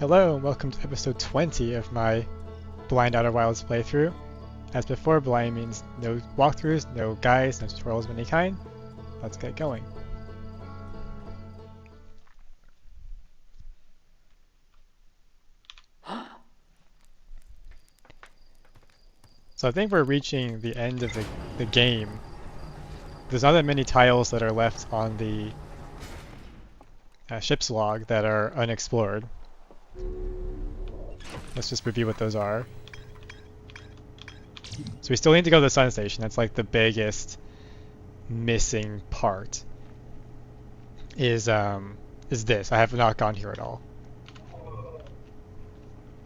Hello and welcome to episode 20 of my Blind Outer Wilds playthrough. As before, blind means no walkthroughs, no guides, no tutorials of any kind. Let's get going. So I think we're reaching the end of the game. There's not that many tiles that are left on the ship's log that are unexplored. Let's just review what those are. So we still need to go to the sun station. That's like the biggest missing part. Is this. I have not gone here at all.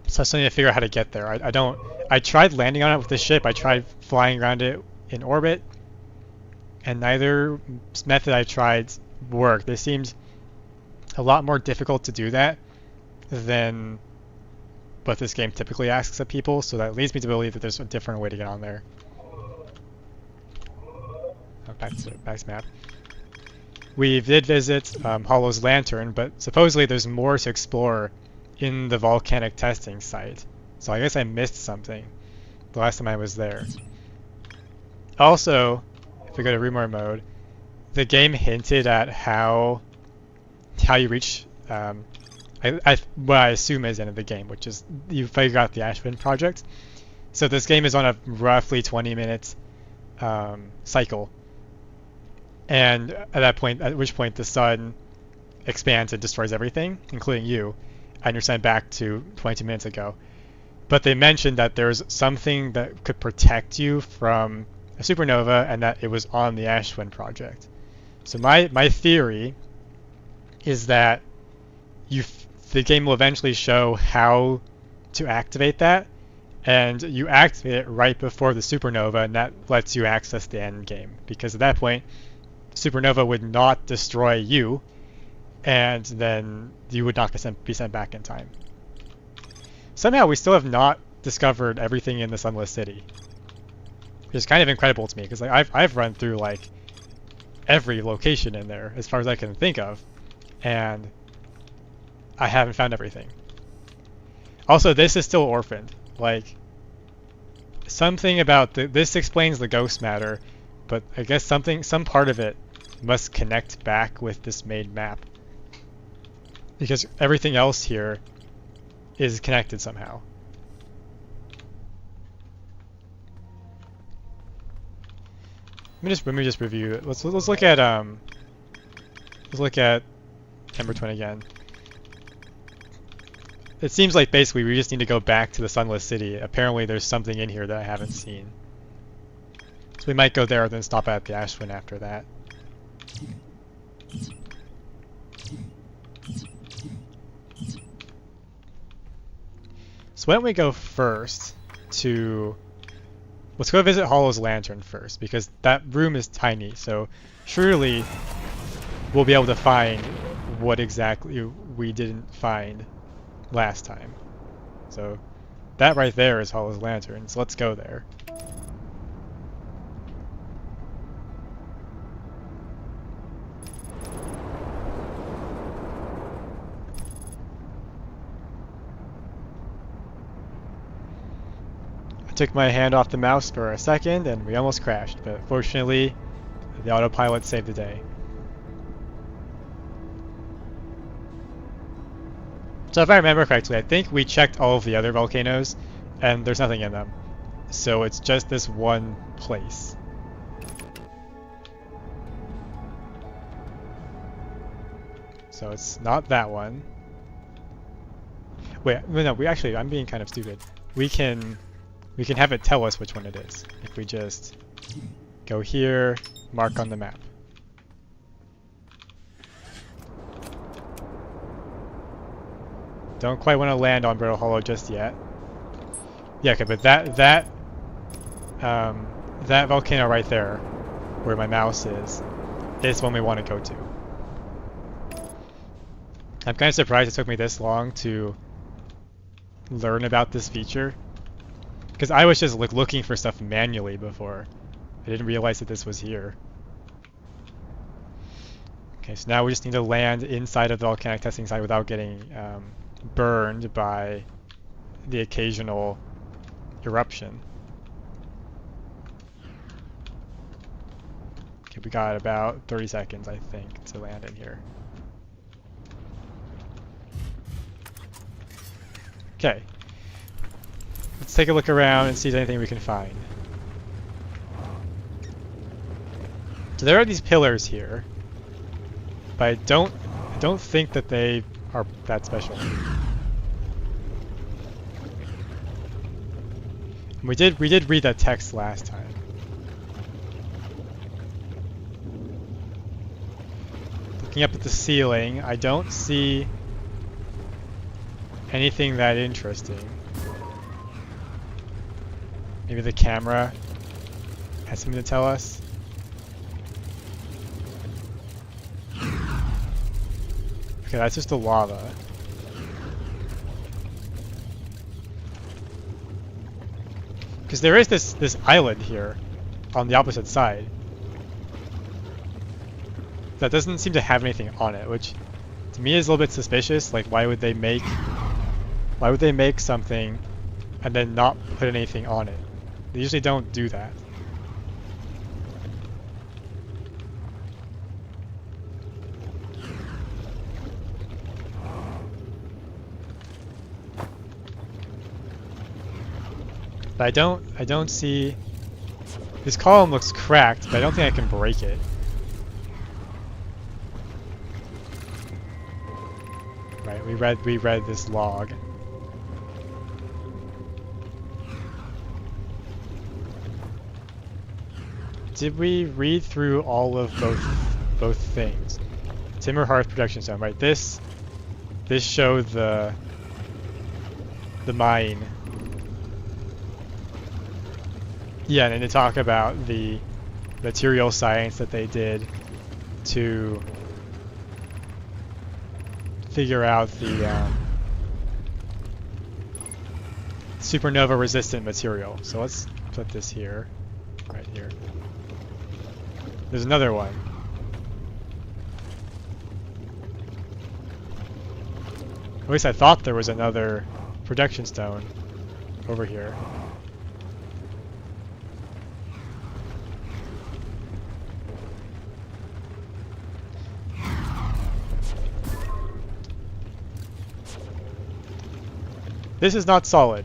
So I still need to figure out how to get there. I tried landing on it with the ship. I tried flying around it in orbit, and neither method I tried worked. It seemed a lot more difficult to do that than what this game typically asks of people, so that leads me to believe that there's a different way to get on there. Back to map. We did visit Hollow's Lantern, but supposedly there's more to explore in the volcanic testing site. So I guess I missed something the last time I was there. Also, if we go to Rumor mode, the game hinted at how you reach what I assume is the end of the game, which is you figure out the Ashwind project. So this game is on a roughly 20-minute cycle, and at which point the sun expands and destroys everything, including you, and you're sent back to 22 minutes ago. But they mentioned that there's something that could protect you from a supernova, and that it was on the Ashwind project. So my theory is that the game will eventually show how to activate that, and you activate it right before the supernova, and that lets you access the end game, because at that point supernova would not destroy you, and then you would not be sent back in time. Somehow we still have not discovered everything in the Sunless City, which is kind of incredible to me, because I've run through like every location in there as far as I can think of, and I haven't found everything. Also, this is still orphaned. Like, something about this explains the ghost matter, but I guess some part of it must connect back with this main map, because everything else here is connected somehow. Let me just review it. Let's look at Ember Twin again. It seems like basically we just need to go back to the Sunless City. Apparently there's something in here that I haven't seen. So we might go there and then stop at the Ashwind after that. So why don't we go first to... Let's go visit Hollow's Lantern first, because that room is tiny, so surely we'll be able to find what exactly we didn't find last time. So that right there is Hollow's Lantern, so let's go there. I took my hand off the mouse for a second and we almost crashed, but fortunately the autopilot saved the day. So if I remember correctly, I think we checked all of the other volcanoes, and there's nothing in them. So it's just this one place. So it's not that one. Wait, no, I'm being kind of stupid. We can have it tell us which one it is if we just go here, mark on the map. Don't quite want to land on Brittle Hollow just yet. Yeah, okay, but that volcano right there, where my mouse is one we want to go to. I'm kind of surprised it took me this long to learn about this feature, because I was just looking for stuff manually before. I didn't realize that this was here. Okay, so now we just need to land inside of the volcanic testing site without getting burned by the occasional eruption. Okay, we got about 30 seconds, I think, to land in here. Okay. Let's take a look around and see if there's anything we can find. So there are these pillars here, but I don't think that they are that special. We did read that text last time. Looking up at the ceiling, I don't see anything that interesting. Maybe the camera has something to tell us. Okay, that's just the lava. Because there is this island here on the opposite side that doesn't seem to have anything on it, which to me is a little bit suspicious. Like, why would they make something and then not put anything on it? They usually don't do that. But I don't see. This column looks cracked, but I don't think I can break it. Right, we read this log. Did we read through all of both things? Timber Hearth Protection Stone, right? This showed the mine. Yeah, and they talk about the material science that they did to figure out the supernova resistant material. So let's put this here, right here. There's another one. At least I thought there was another protection stone over here. This is not solid.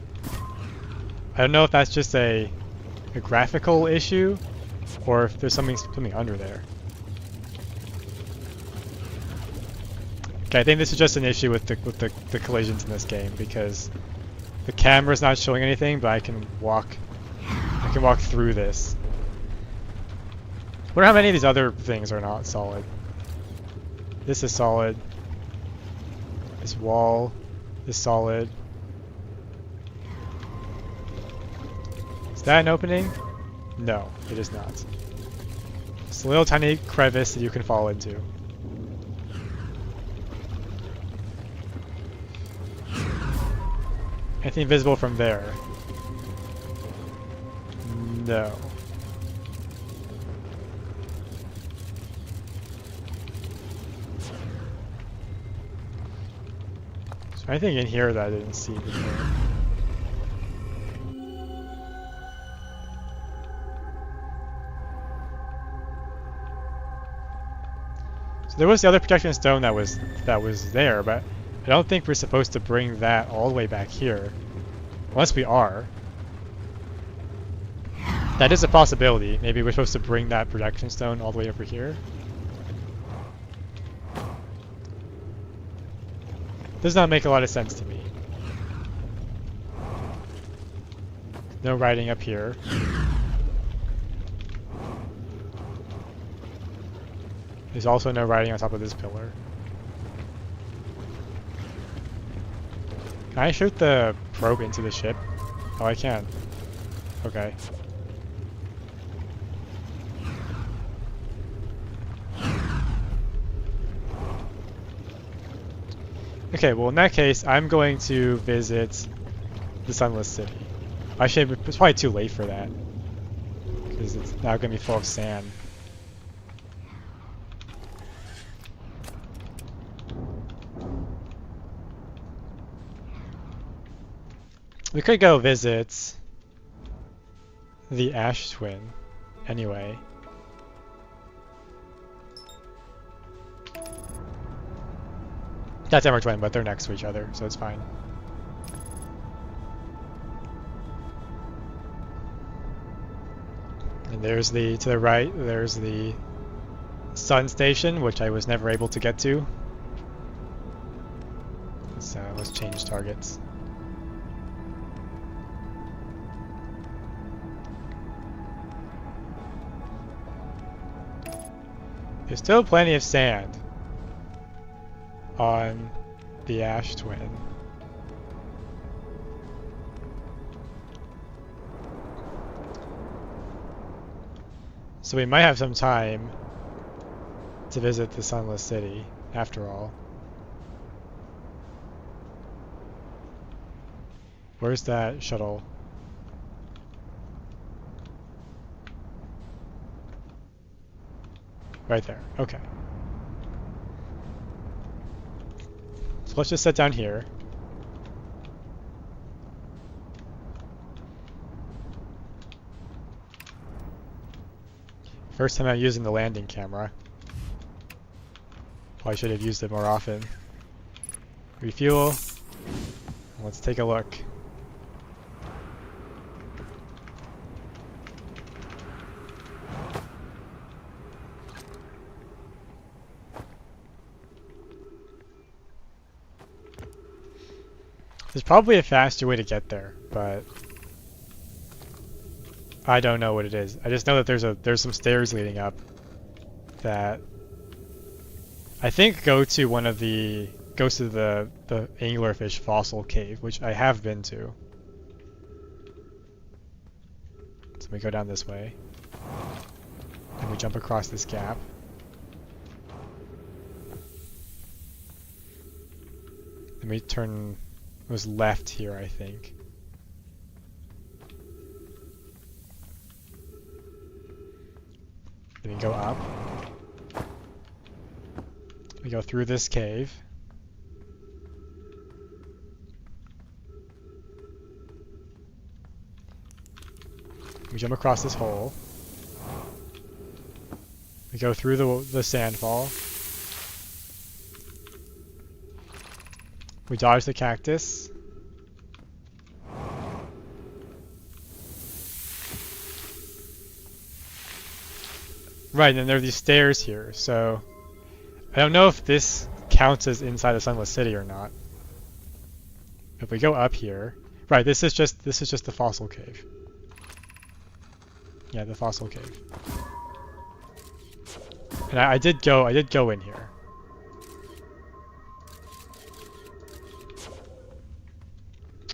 I don't know if that's just a graphical issue or if there's something under there. Okay, I think this is just an issue with the collisions in this game because the camera's not showing anything, but I can walk through this. I wonder how many of these other things are not solid. This is solid. This wall is solid. Is that an opening? No, it is not. It's a little tiny crevice that you can fall into. Anything visible from there? No. Is there anything in here that I didn't see before? There was the other protection stone that was there, but I don't think we're supposed to bring that all the way back here. Unless we are. That is a possibility. Maybe we're supposed to bring that protection stone all the way over here. Does not make a lot of sense to me. No writing up here. There's also no writing on top of this pillar. Can I shoot the probe into the ship? Oh, I can. Okay. Okay, well in that case, I'm going to visit the Sunless City. Actually, it's probably too late for that. Because it's now going to be full of sand. We could go visit the Ash Twin anyway. That's Ember Twin, but they're next to each other, so it's fine. And there's the, to the right, there's the Sun Station, which I was never able to get to. So let's change targets. There's still plenty of sand on the Ash Twin. So we might have some time to visit the Sunless City, after all. Where's that shuttle? Right there, okay. So let's just sit down here. First time I'm using the landing camera. Probably should have used it more often. Refuel. Let's take a look. There's probably a faster way to get there, but I don't know what it is. I just know that there's some stairs leading up that I think go to the anglerfish fossil cave, which I have been to. So we go down this way, and we jump across this gap. Then we turn. It was left here, I think. Then we go up. We go through this cave. We jump across this hole. We go through the sandfall. We dodge the cactus. Right, and there are these stairs here, so I don't know if this counts as inside the Sunless City or not. If we go up here, right, this is just the fossil cave. Yeah, the fossil cave. And I did go in here.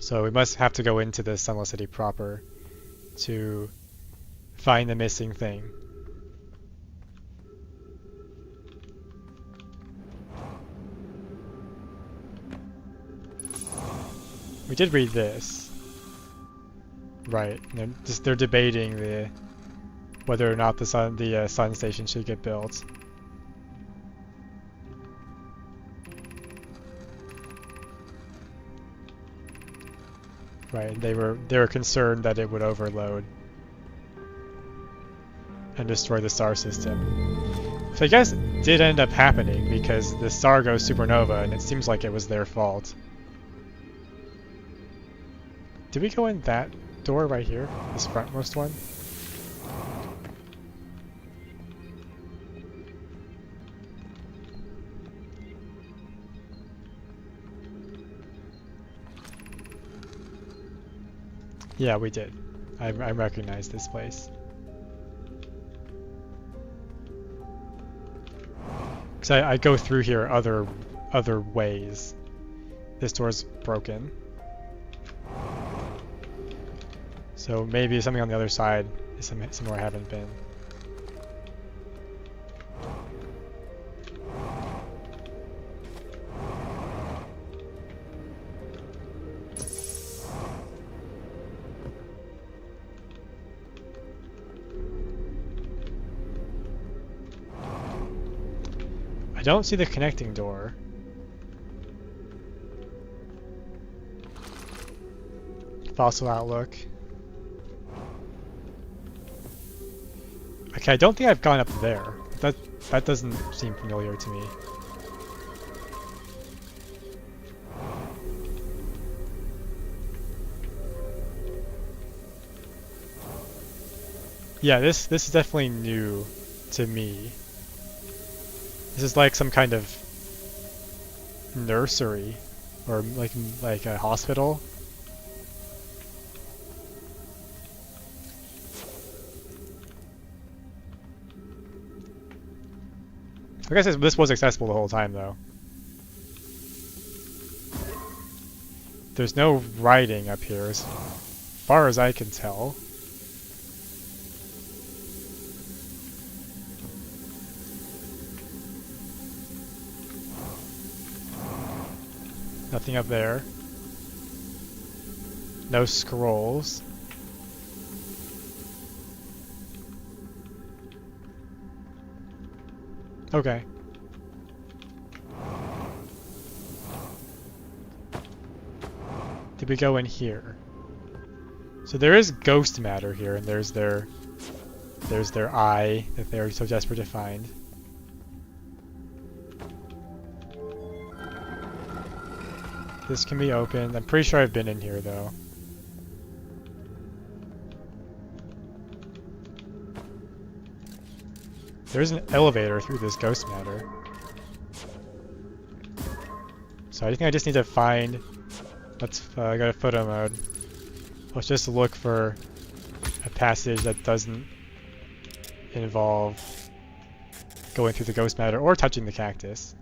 So we must have to go into the Sunless City proper to find the missing thing. We did read this. Right. They're debating whether or not the sun station should get built. Right, they were concerned that it would overload and destroy the star system. So I guess it did end up happening because the star goes supernova and it seems like it was their fault. Did we go in that door right here? This frontmost one? Yeah, we did. I recognize this place. Because I go through here other ways. This door's broken. So maybe something on the other side is somewhere I haven't been. I don't see the connecting door. Fossil Outlook. Okay, I don't think I've gone up there. That doesn't seem familiar to me. Yeah, this is definitely new to me. This is like some kind of nursery or like a hospital. I guess this was accessible the whole time though. There's no writing up here as far as I can tell. Nothing up there. No scrolls. Okay. Did we go in here? So there is ghost matter here, and there's their eye that they're so desperate to find. This can be opened. I'm pretty sure I've been in here though. There's an elevator through this ghost matter. So I think I just need to find... Let's go to photo mode. Let's just look for a passage that doesn't involve going through the ghost matter or touching the cactus.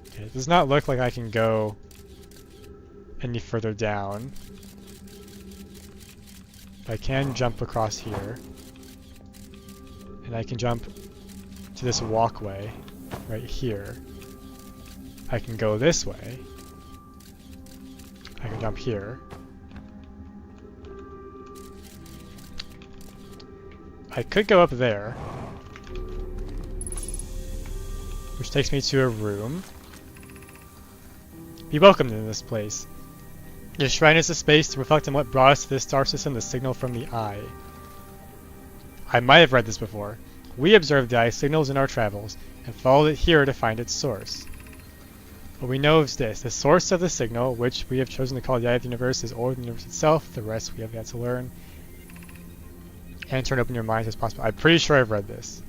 Okay, it does not look like I can go any further down. I can jump across here. And I can jump to this walkway right here. I can go this way. I can jump here. I could go up there, which takes me to a room. Be welcomed in this place. This shrine is a space to reflect on what brought us to this star system, the signal from the eye. I might have read this before. We observed the eye signals in our travels, and followed it here to find its source. What we know is this: the source of the signal, which we have chosen to call the eye of the universe, is older than the universe itself. The rest we have yet to learn. Enter and open your minds as possible. I'm pretty sure I've read this.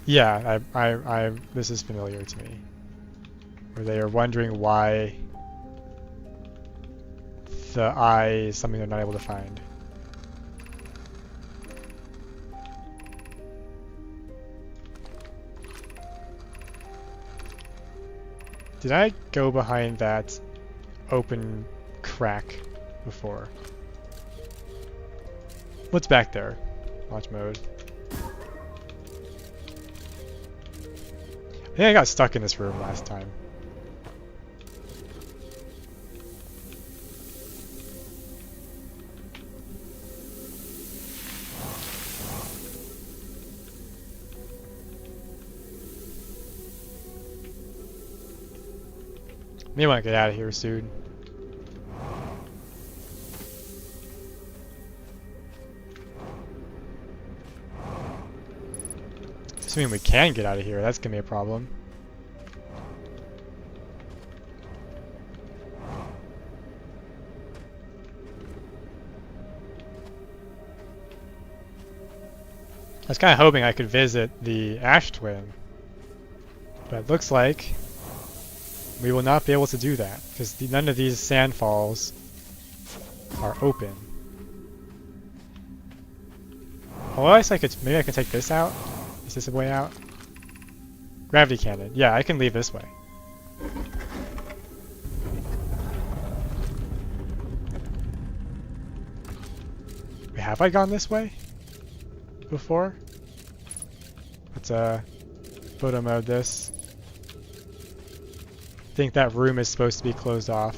Yeah, this is familiar to me. Where they are wondering why the eye is something they're not able to find. Did I go behind that open crack before? What's back there? Launch mode. I think I got stuck in this room last time. May want to get out of here soon. Assuming we can get out of here, that's gonna be a problem. I was kind of hoping I could visit the Ash Twin, but it looks like we will not be able to do that because none of these sand falls are open. Unless maybe I can take this out. Is this a way out? Gravity cannon. Yeah, I can leave this way. Have I gone this way before? Let's photo mode this. I think that room is supposed to be closed off.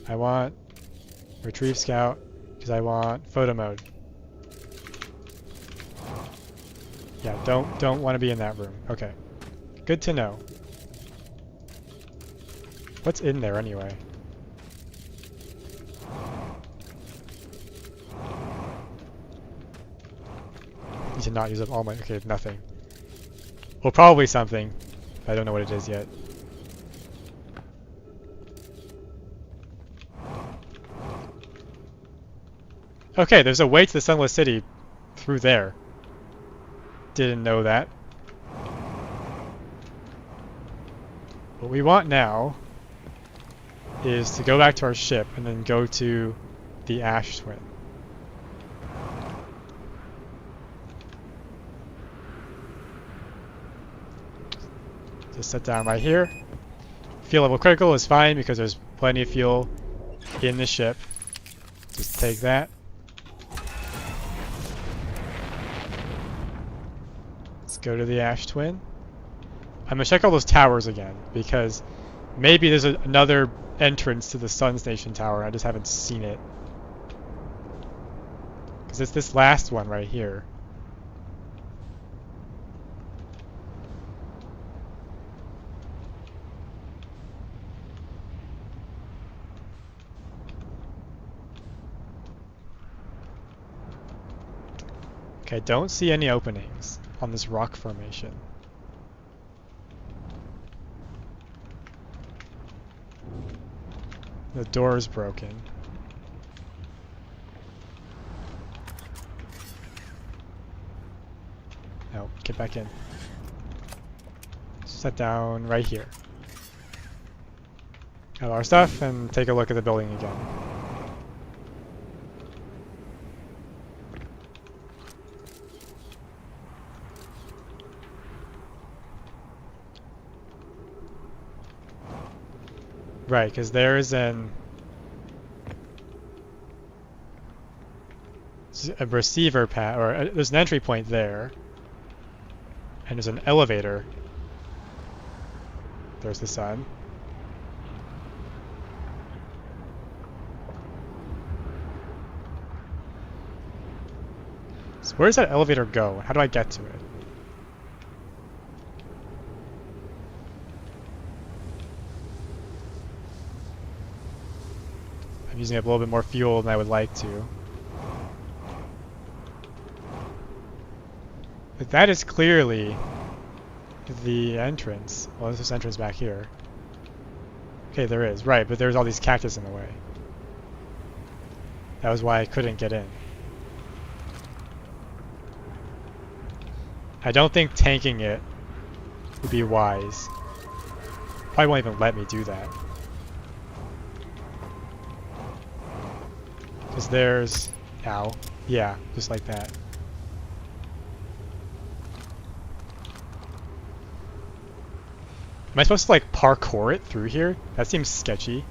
I want retrieve scout because I want photo mode. Yeah, don't want to be in that room. Okay. Good to know. What's in there anyway? Need to not use up all my... Okay, nothing. Well, probably something. I don't know what it is yet. Okay, there's a way to the Sunless City through there. Didn't know that. What we want now is to go back to our ship and then go to the Ash Twin. Just set down right here. Fuel level critical is fine because there's plenty of fuel in the ship. Just take that. Let's go to the Ash Twin. I'm gonna check all those towers again because maybe there's another entrance to the Sun Station Tower. I just haven't seen it. Because it's this last one right here. Okay, don't see any openings on this rock formation. The door is broken. No, get back in. Set down right here. Have our stuff and take a look at the building again. Right, because there's a receiver pad, or there's an entry point there, and there's an elevator. There's the sun. So where does that elevator go? How do I get to it? I'm using up a little bit more fuel than I would like to. But that is clearly the entrance. Well, there's this entrance back here. Okay, there is. Right, but there's all these cactus in the way. That was why I couldn't get in. I don't think tanking it would be wise. Probably won't even let me do that. Because there's... Ow. Yeah, just like that. Am I supposed to like parkour it through here? That seems sketchy.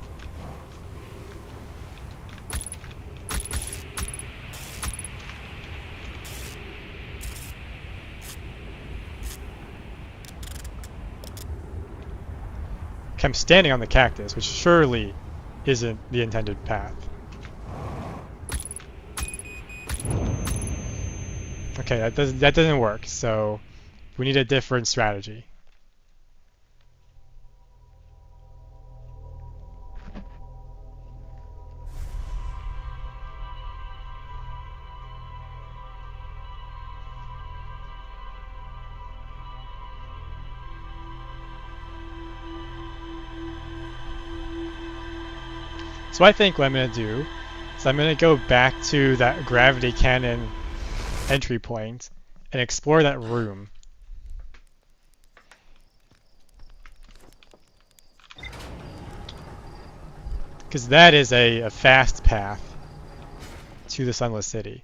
I'm standing on the cactus, which surely isn't the intended path. Okay, that doesn't work, so we need a different strategy. So I think what I'm going to do is I'm going to go back to that gravity cannon entry point and explore that room. Because that is a fast path to the Sunless City.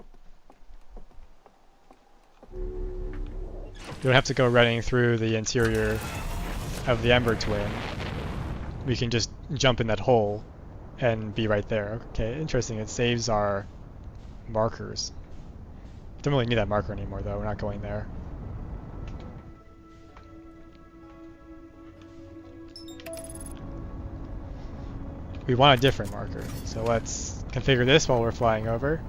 You don't have to go running through the interior of the Ember Twin. We can just jump in that hole and be right there. Okay, interesting. It saves our markers. Don't really need that marker anymore, though. We're not going there. We want a different marker, so let's configure this while we're flying over.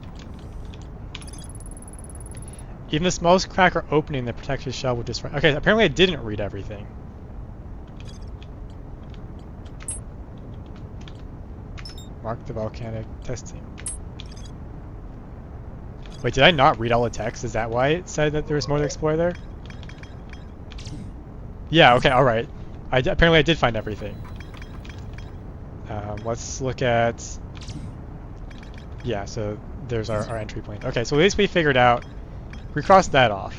Even the smallest crack or opening in the protective shell will destroy. Okay, apparently I didn't read everything. Mark the volcanic testing. Wait, did I not read all the text? Is that why it said that there was more to explore there? Yeah, okay, alright. Apparently I did find everything. Let's look at... Yeah, so there's our entry point. Okay, so at least we figured out... We crossed that off.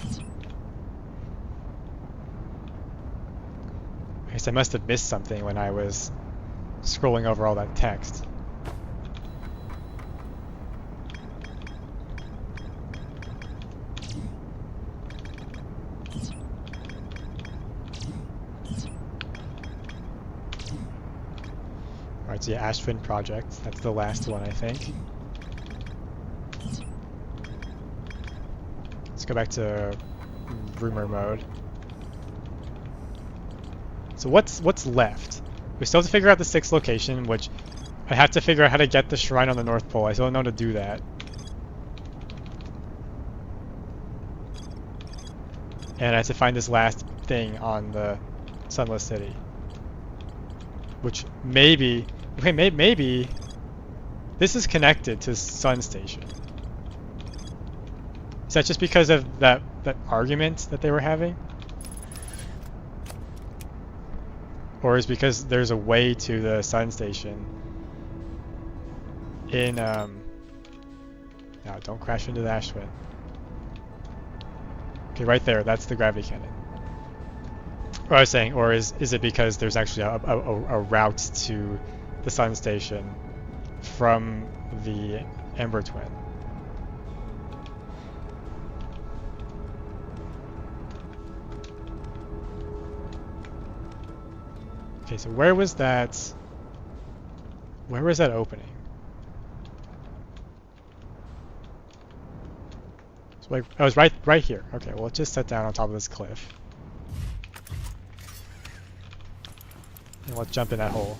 I guess I must have missed something when I was scrolling over all that text. Alright, so yeah, Ashfin Project. That's the last one, I think. Let's go back to rumor mode. So what's left? We still have to figure out the 6th location, which I have to figure out how to get the shrine on the North Pole. I still don't know how to do that. And I have to find this last thing on the Sunless City. Which maybe... Okay, maybe... This is connected to Sun Station. Is that just because of that argument that they were having? Or is because there's a way to the Sun Station in no, don't crash into the Ashwin. Okay, right there, that's the gravity cannon. Or I was saying, or is it because there's actually a route to the Sun Station from the Ember Twin? Okay, so where was that opening? So like, I was right here. Okay, well let's just sit down on top of this cliff. And let's jump in that hole.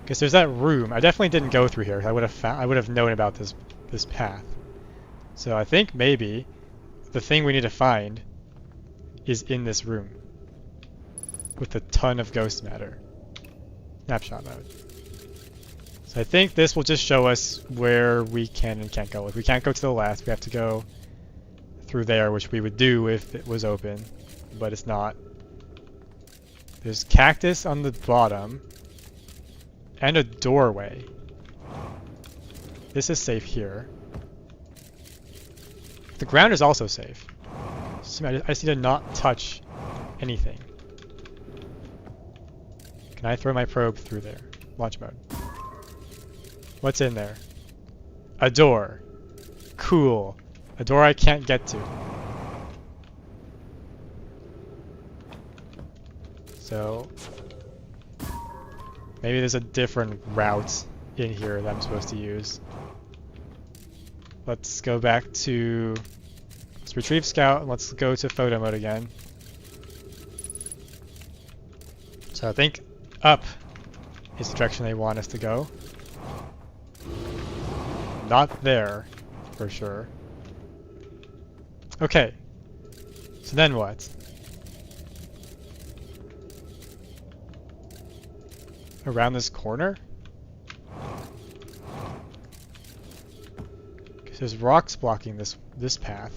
Because there's that room. I definitely didn't go through here. I would have known about this path. So I think maybe the thing we need to find is in this room with a ton of ghost matter. Snapshot mode. So I think this will just show us where we can and can't go. If we can't go to the left, we have to go through there, which we would do if it was open, but it's not. There's cactus on the bottom and a doorway. This is safe here. The ground is also safe. So I just need to not touch anything. Can I throw my probe through there? Launch mode. What's in there? A door. Cool. A door I can't get to. So maybe there's a different route in here that I'm supposed to use. Let's go back to... Let's retrieve Scout and let's go to photo mode again. So I think up is the direction they want us to go. Not there, for sure. Okay. So then what? Around this corner? Because there's rocks blocking this path.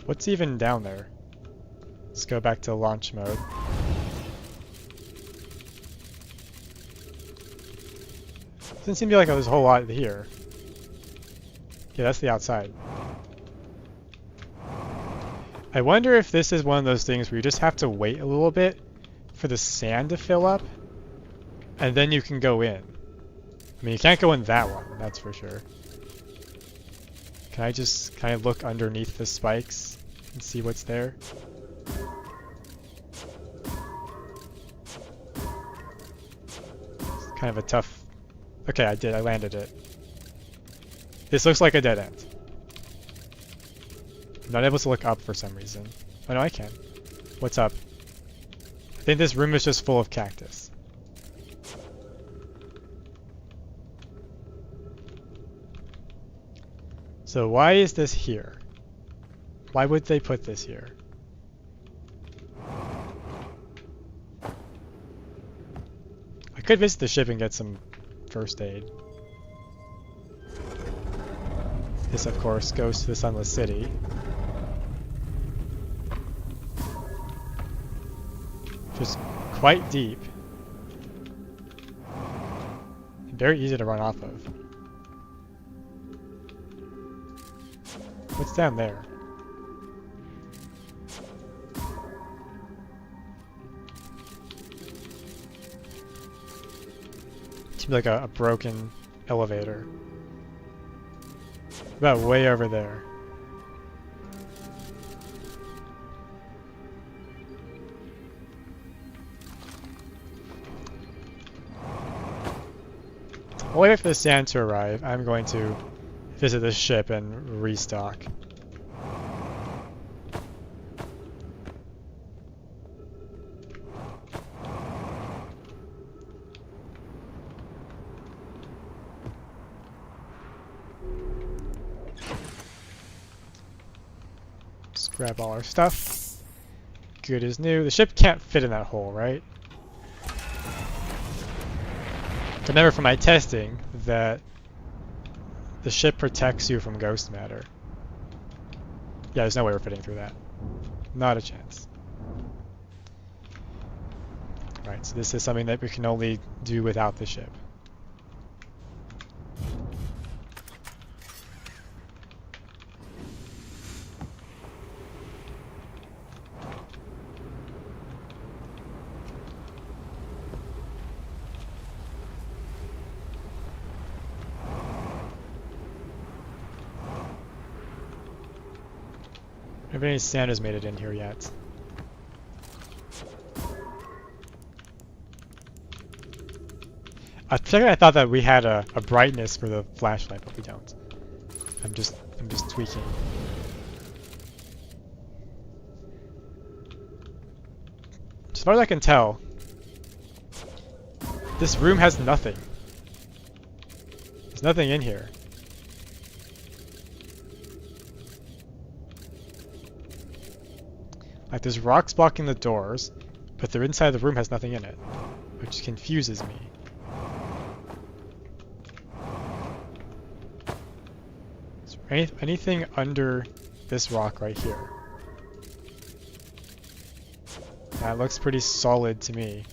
What's even down there? Let's go back to launch mode. Doesn't seem to be like there's a whole lot here. Yeah, that's the outside. I wonder if this is one of those things where you just have to wait a little bit for the sand to fill up, and then you can go in. I mean, you can't go in that one, that's for sure. Can I look underneath the spikes and see what's there? It's kind of a tough... Okay, I landed it. This looks like a dead end. I'm not able to look up for some reason. Oh no, I can. What's up? I think this room is just full of cactus. So why is this here? Why would they put this here? I could visit the ship and get some first aid. This, of course, goes to the Sunless City. Which is quite deep. And very easy to run off of. What's down there? Seems like a broken elevator. About way over there. I'll wait for the sand to arrive. I'm going to visit the ship and restock. Just grab all our stuff. Good as new. The ship can't fit in that hole, right? I remember from my testing that the ship protects you from ghost matter. Yeah, there's no way we're fitting through that. Not a chance. Right, so this is something that we can only do without the ship. I don't have any sand has made it in here yet. I thought that we had a brightness for the flashlight, but we don't. I'm just tweaking. As far as I can tell, this room has nothing. There's nothing in here. Like, there's rocks blocking the doors, but the inside of the room has nothing in it, which confuses me. Is there anything under this rock right here? That looks pretty solid to me.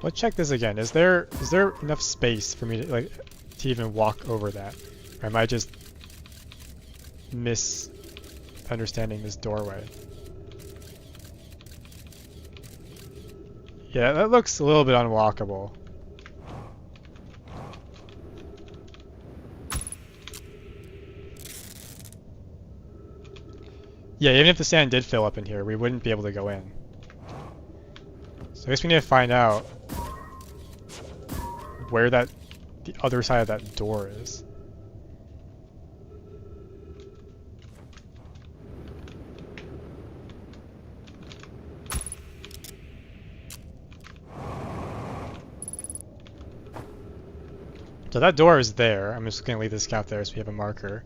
Let's check this again. Is there enough space for me to even walk over that? Or am I just misunderstanding this doorway? Yeah, that looks a little bit unwalkable. Yeah, even if the sand did fill up in here, we wouldn't be able to go in. So I guess we need to find out where the other side of that door is. So that door is there. I'm just going to leave the scout there so we have a marker.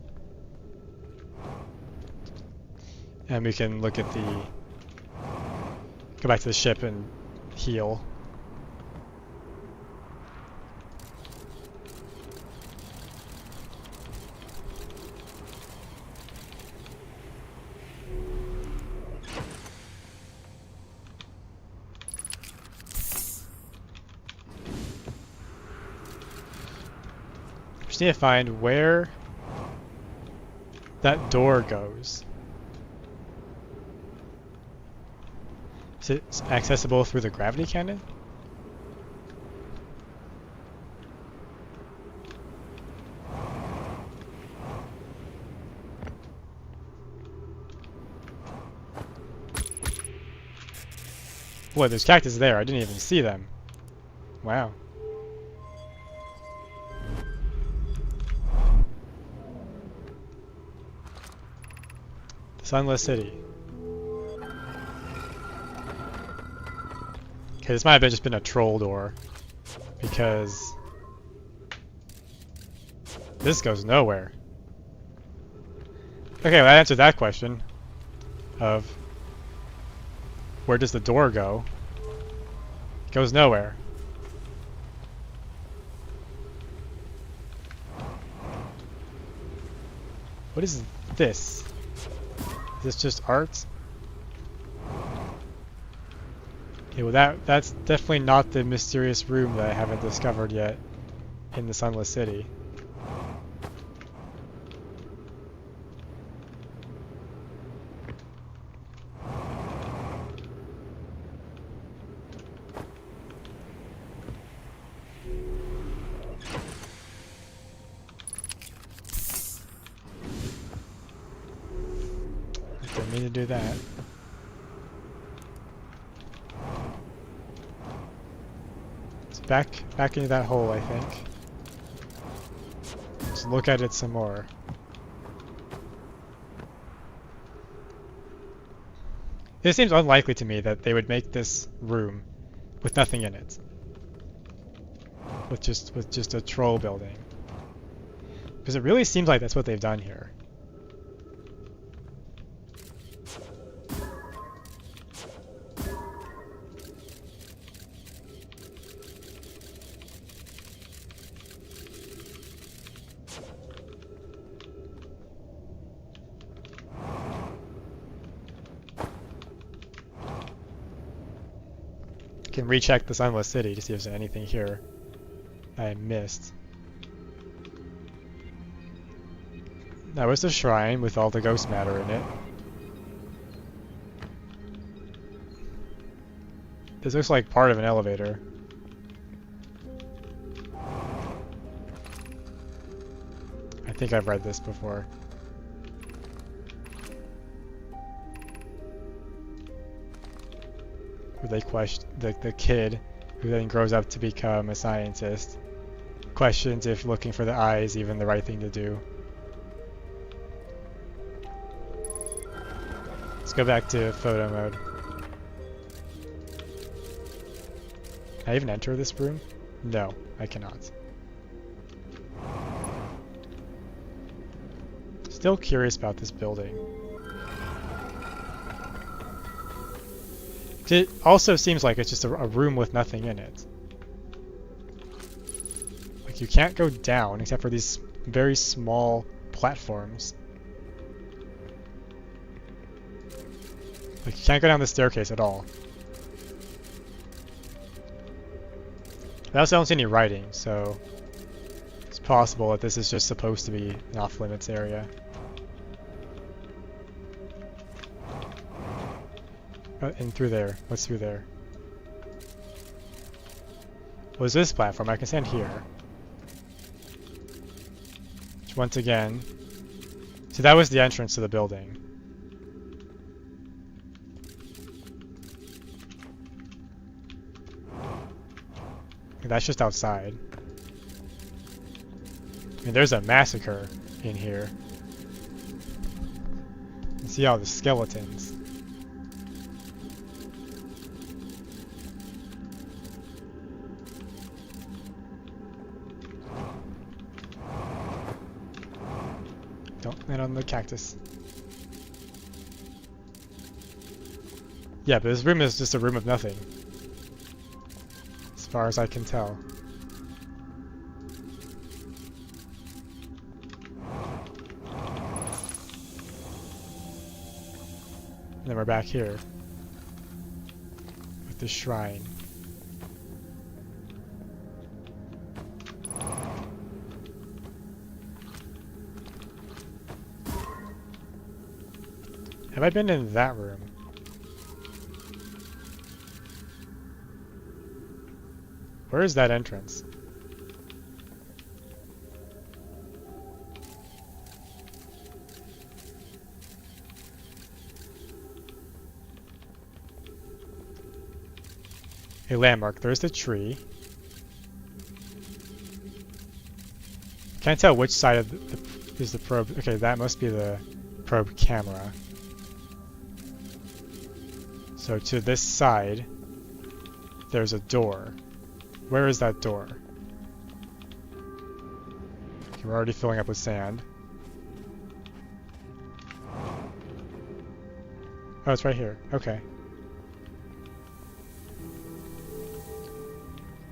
And we can look at go back to the ship and heal. Just need to find where that door goes. Is it accessible through the gravity cannon? Boy, there's cactus there. I didn't even see them. Wow. The Sunless City. Okay, this might have just been a troll door. Because this goes nowhere. Okay, well, that answered that question of where does the door go? It goes nowhere. What is this? Is this just art? Okay, well that's definitely not the mysterious room that I haven't discovered yet in the Sunless City. Didn't mean to do that. It's back into that hole, I think. Let's look at it some more. It seems unlikely to me that they would make this room with nothing in it. With just a troll building. Because it really seems like that's what they've done here. Can recheck the Sunless City to see if there's anything here I missed. That was the shrine with all the ghost matter in it. This looks like part of an elevator. I think I've read this before. Where they question the kid, who then grows up to become a scientist, questions if looking for the eye is even the right thing to do. Let's go back to photo mode. Can I even enter this room? No, I cannot. Still curious about this building. It also seems like it's just a room with nothing in it. Like you can't go down except for these very small platforms. Like you can't go down the staircase at all. I also don't see any writing, so it's possible that this is just supposed to be an off-limits area. And through there. What's through there? What is this platform? I can stand here. Which once again... So that was the entrance to the building. That's just outside. I mean, there's a massacre in here. You see all the skeletons. Don't land on the cactus. Yeah, but this room is just a room of nothing. As far as I can tell. And then we're back here. With the shrine. Have I been in that room? Where is that entrance? a landmark. There's the tree. Can't tell which side of is the probe. Okay, that must be the probe camera. So to this side, there's a door. Where is that door? Okay, we're already filling up with sand. Oh, it's right here. Okay.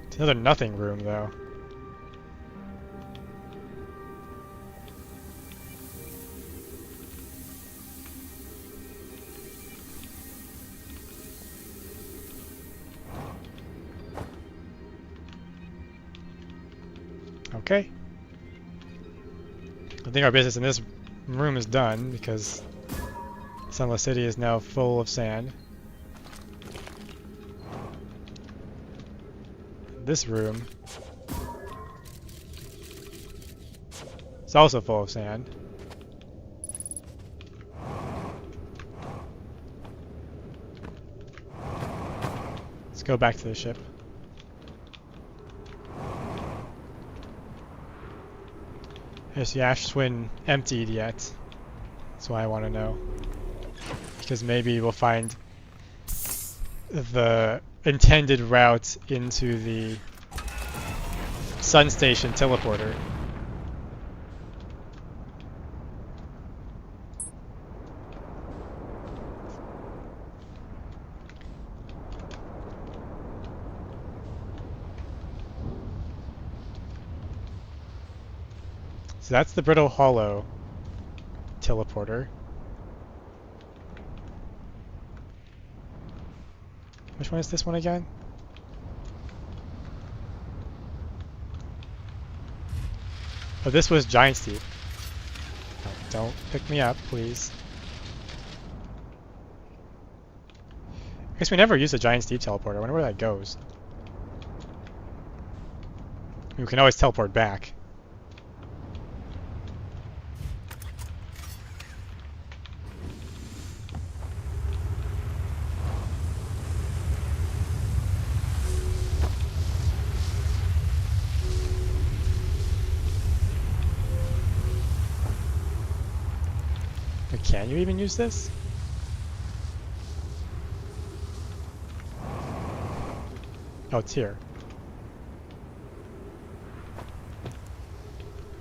It's another nothing room, though. Okay. I think our business in this room is done because Sunless City is now full of sand. This room is also full of sand. Let's go back to the ship. Is the ash twin emptied yet? That's what I want to know. Because maybe we'll find the intended route into the Sun Station teleporter. So that's the Brittle Hollow teleporter. Which one is this one again? Oh, this was Giant Steep. Oh, don't pick me up, please. I guess we never used a Giant Steep teleporter. I wonder where that goes. We can always teleport back. Can you even use this? Oh, it's here.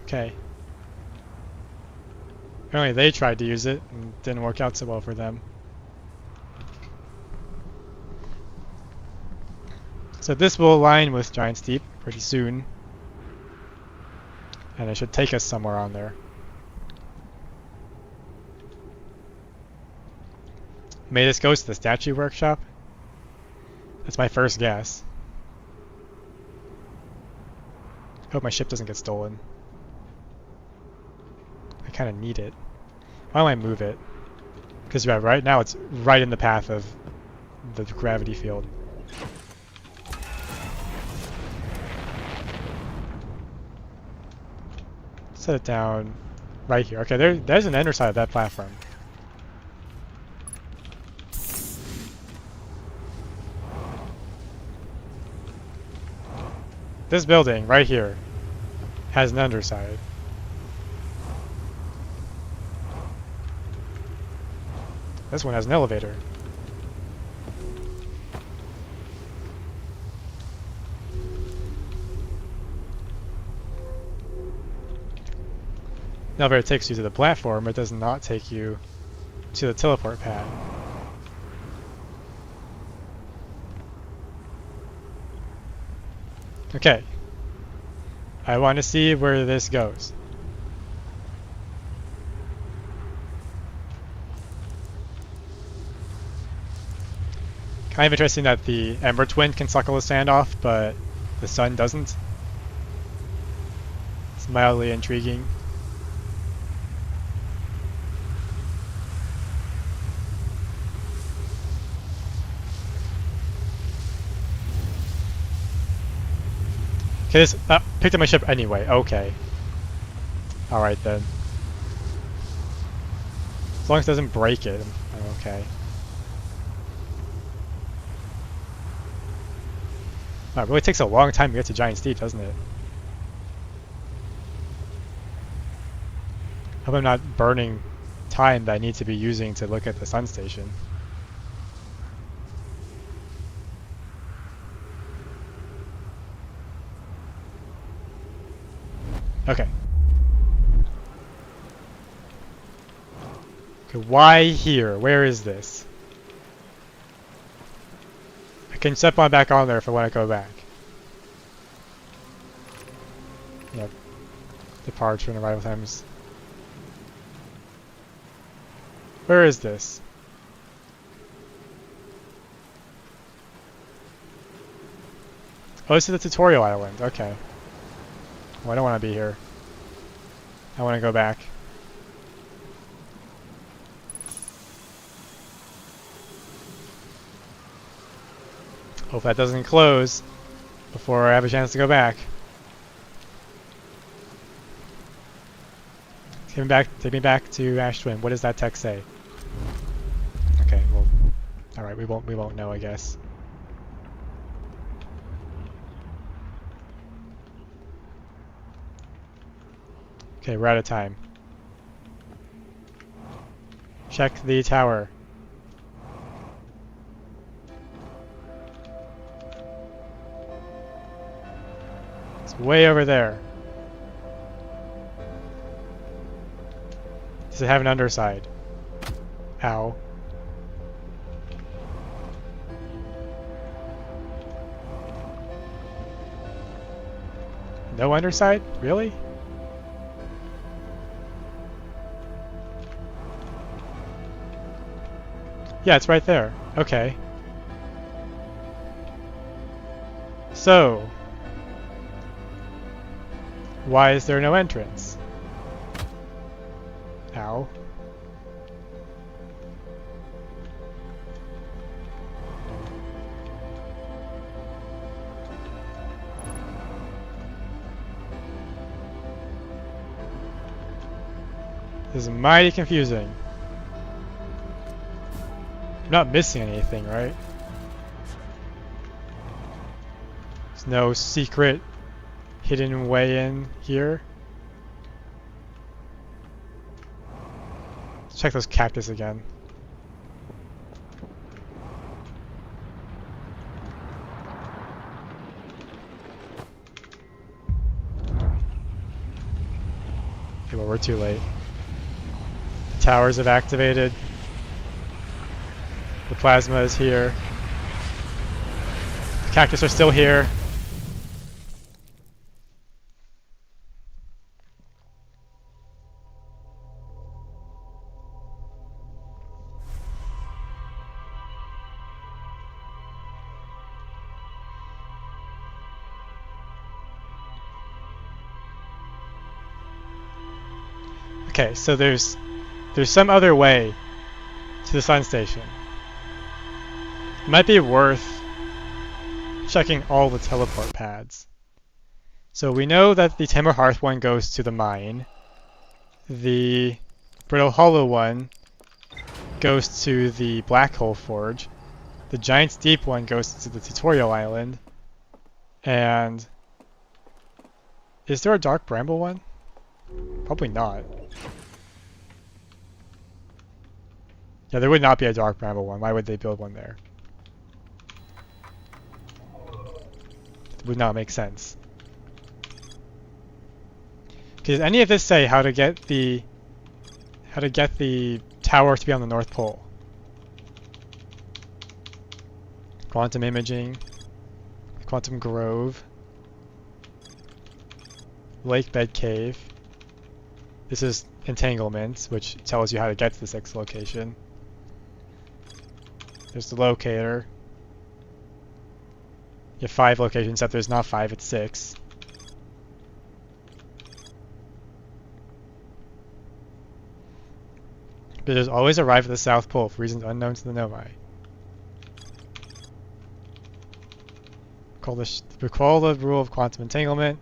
Okay. Apparently they tried to use it and didn't work out so well for them. So this will align with Giant Steep pretty soon. And it should take us somewhere on there. May this goes to the statue workshop? That's my first guess. Hope my ship doesn't get stolen. I kind of need it. Why don't I move it? Because right now it's right in the path of the gravity field. Set it down right here. Okay, there's an underside of that platform. This building, right here, has an underside. This one has an elevator. The elevator takes you to the platform, it does not take you to the teleport pad. Okay. I want to see where this goes. Kind of interesting that the Ember Twin can suck all the sand off, but the sun doesn't. It's mildly intriguing. Okay, this picked up my ship anyway. Okay. Alright then. As long as it doesn't break it, I'm okay. Wow, it really takes a long time to get to Giant's Deep, doesn't it? Hope I'm not burning time that I need to be using to look at the sun station. Okay. Okay, why here? Where is this? I can step on back on there if I want to go back. Yep. Departure and arrival times. Where is this? Oh, this is the tutorial island. Okay. Well, I don't want to be here. I want to go back. Hope that doesn't close before I have a chance to go back. Take me back to Ash Twin. What does that text say? Okay, well, all right. We won't know, I guess. Okay, we're out of time. Check the tower. It's way over there. Does it have an underside? Ow. No underside? Really? Yeah, it's right there. Okay. So, why is there no entrance? Ow. This is mighty confusing. I'm not missing anything, right? There's no secret hidden way in here. Let's check those cactus again. Okay, well, we're too late. The towers have activated. The plasma is here. The cactus are still here. Okay, so there's some other way to the sun station. It might be worth checking all the teleport pads. So we know that the Timber Hearth one goes to the mine. The Brittle Hollow one goes to the Black Hole Forge. The Giant's Deep one goes to the tutorial island. And is there a Dark Bramble one? Probably not. Yeah, there would not be a Dark Bramble one. Why would they build one there? It would not make sense. Does any of this say how to get the tower to be on the North Pole? Quantum imaging, Quantum Grove, Lake Bed Cave. This is entanglement, which tells you how to get to the 6th location. There's the locator. You have 5 locations, except there's not 5, it's 6. Visitors always arrive at the South Pole for reasons unknown to the Nomai. Recall the rule of quantum entanglement.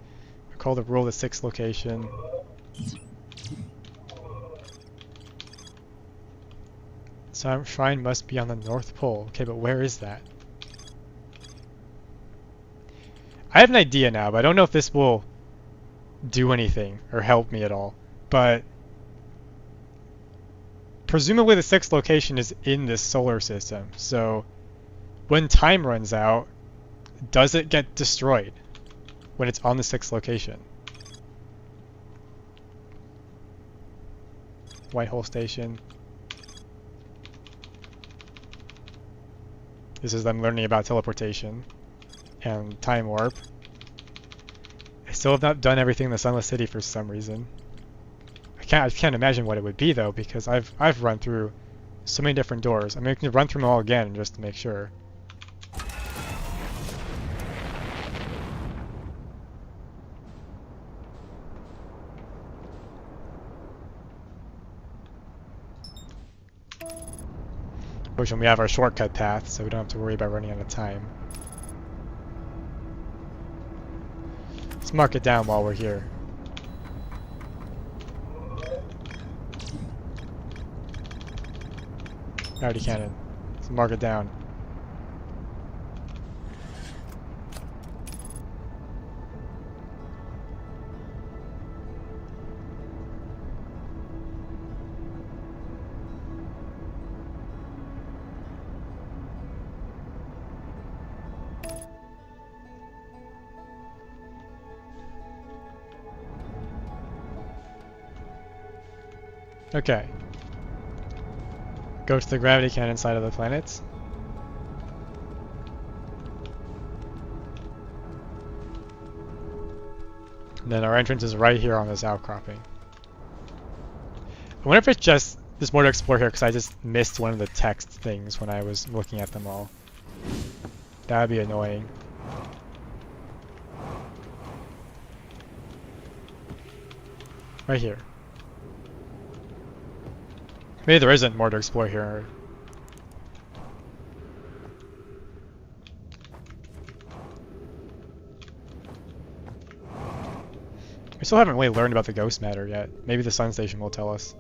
Recall the rule of the 6th location. Some shrine must be on the North Pole. Okay, but where is that? I have an idea now, but I don't know if this will do anything or help me at all. But presumably the sixth location is in this solar system, so when time runs out, does it get destroyed when it's on the sixth location? Whitehole Station. This is them learning about teleportation and time warp. I still have not done everything in the Sunless City for some reason. I can't imagine what it would be though, because I've run through so many different doors. I mean, I can run through them all again just to make sure. Fortunately, we have our shortcut path, so we don't have to worry about running out of time. Let's mark it down while we're here. Gravity cannon. Let's mark it down. Okay. Go to the gravity cannon side of the planet. And then our entrance is right here on this outcropping. I wonder if it's just there's more to explore here because I just missed one of the text things when I was looking at them all. That would be annoying. Right here. Maybe there isn't more to explore here. We still haven't really learned about the ghost matter yet. Maybe the sun station will tell us.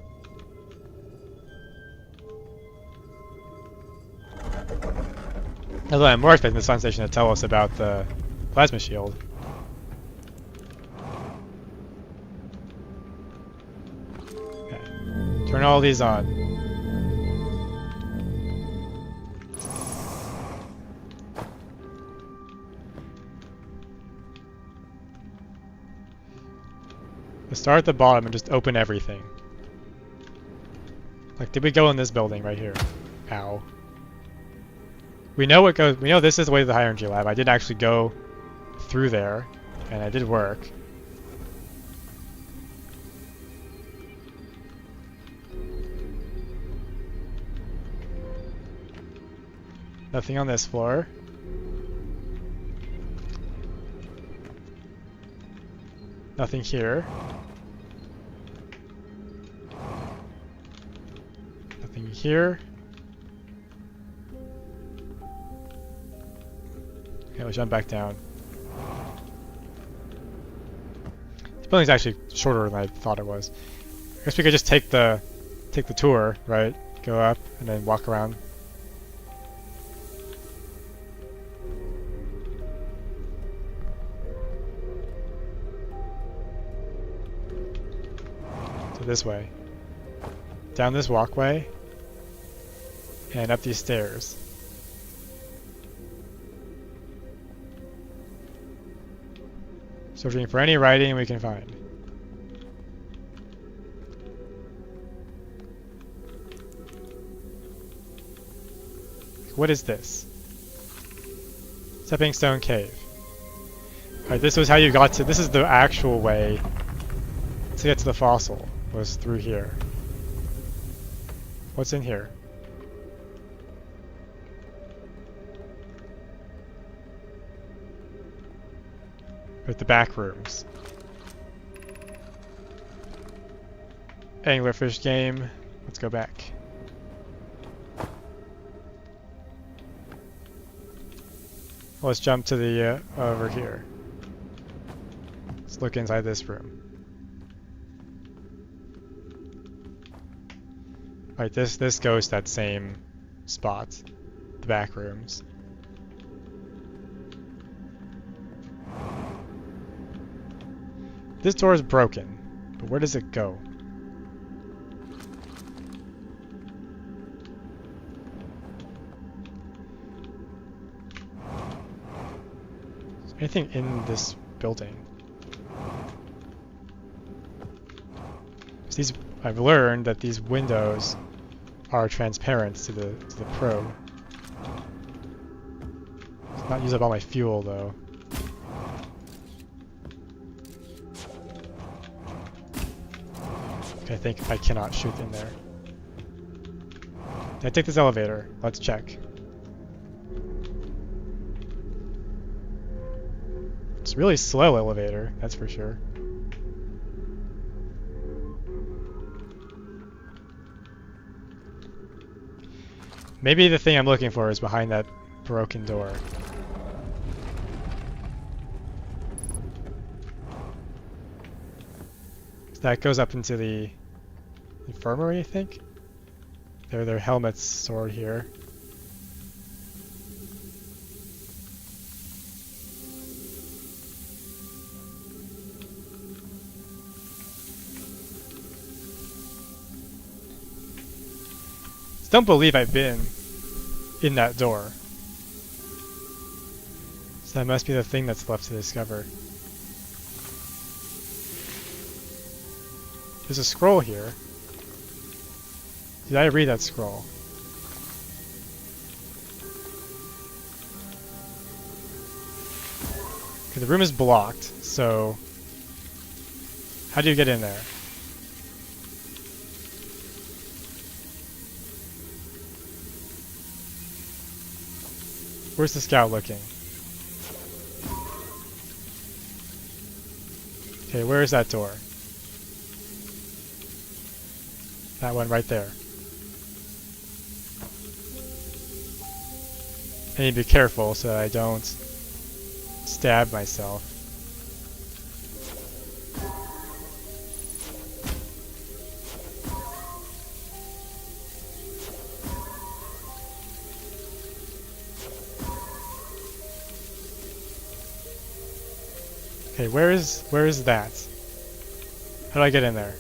Although I'm more expecting the sun station to tell us about the plasma shield. Okay. Turn all these on. Let's start at the bottom and just open everything. Like, did we go in this building right here? Ow. We know what goes. We know this is the way to the high energy lab. I did actually go through there, and it did work. Nothing on this floor. Nothing here. Nothing here. Okay, let's jump back down. This building's actually shorter than I thought it was. I guess we could just take the tour, right? Go up and then walk around. So this way. Down this walkway and up these stairs. Searching for any writing we can find. What is this? Stepping Stone Cave. Alright, this was how you got to. This is the actual way to get to the fossil. Was through here. What's in here? With the back rooms. Anglerfish game. Let's go back. Let's jump to the over here. Let's look inside this room. Right, this goes to that same spot, the back rooms. This door is broken, but where does it go? Is there anything in this building? I've learned that these windows are transparent to the probe. Let's not use up all my fuel though. Okay, I think I cannot shoot in there. Can I take this elevator? Let's check. It's a really slow elevator, that's for sure. Maybe the thing I'm looking for is behind that broken door. That goes up into the infirmary, I think. Their helmets stored here. Don't believe I've been in that door. So that must be the thing that's left to discover. There's a scroll here. Did I read that scroll? Okay, the room is blocked, so how do you get in there? Where's the scout looking? Okay, where is that door? That one right there. I need to be careful so that I don't stab myself. Okay, where is that? How do I get in there?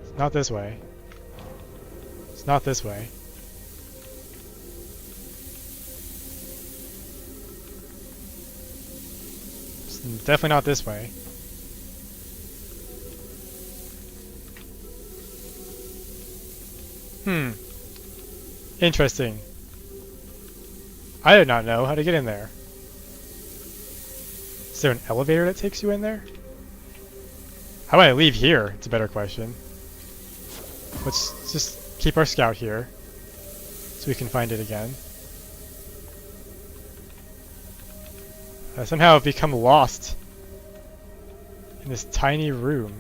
It's not this way. It's not this way. It's definitely not this way. Interesting. I did not know how to get in there. Is there an elevator that takes you in there? How do I leave here? It's a better question. Let's just keep our scout here so we can find it again. I somehow have become lost in this tiny room.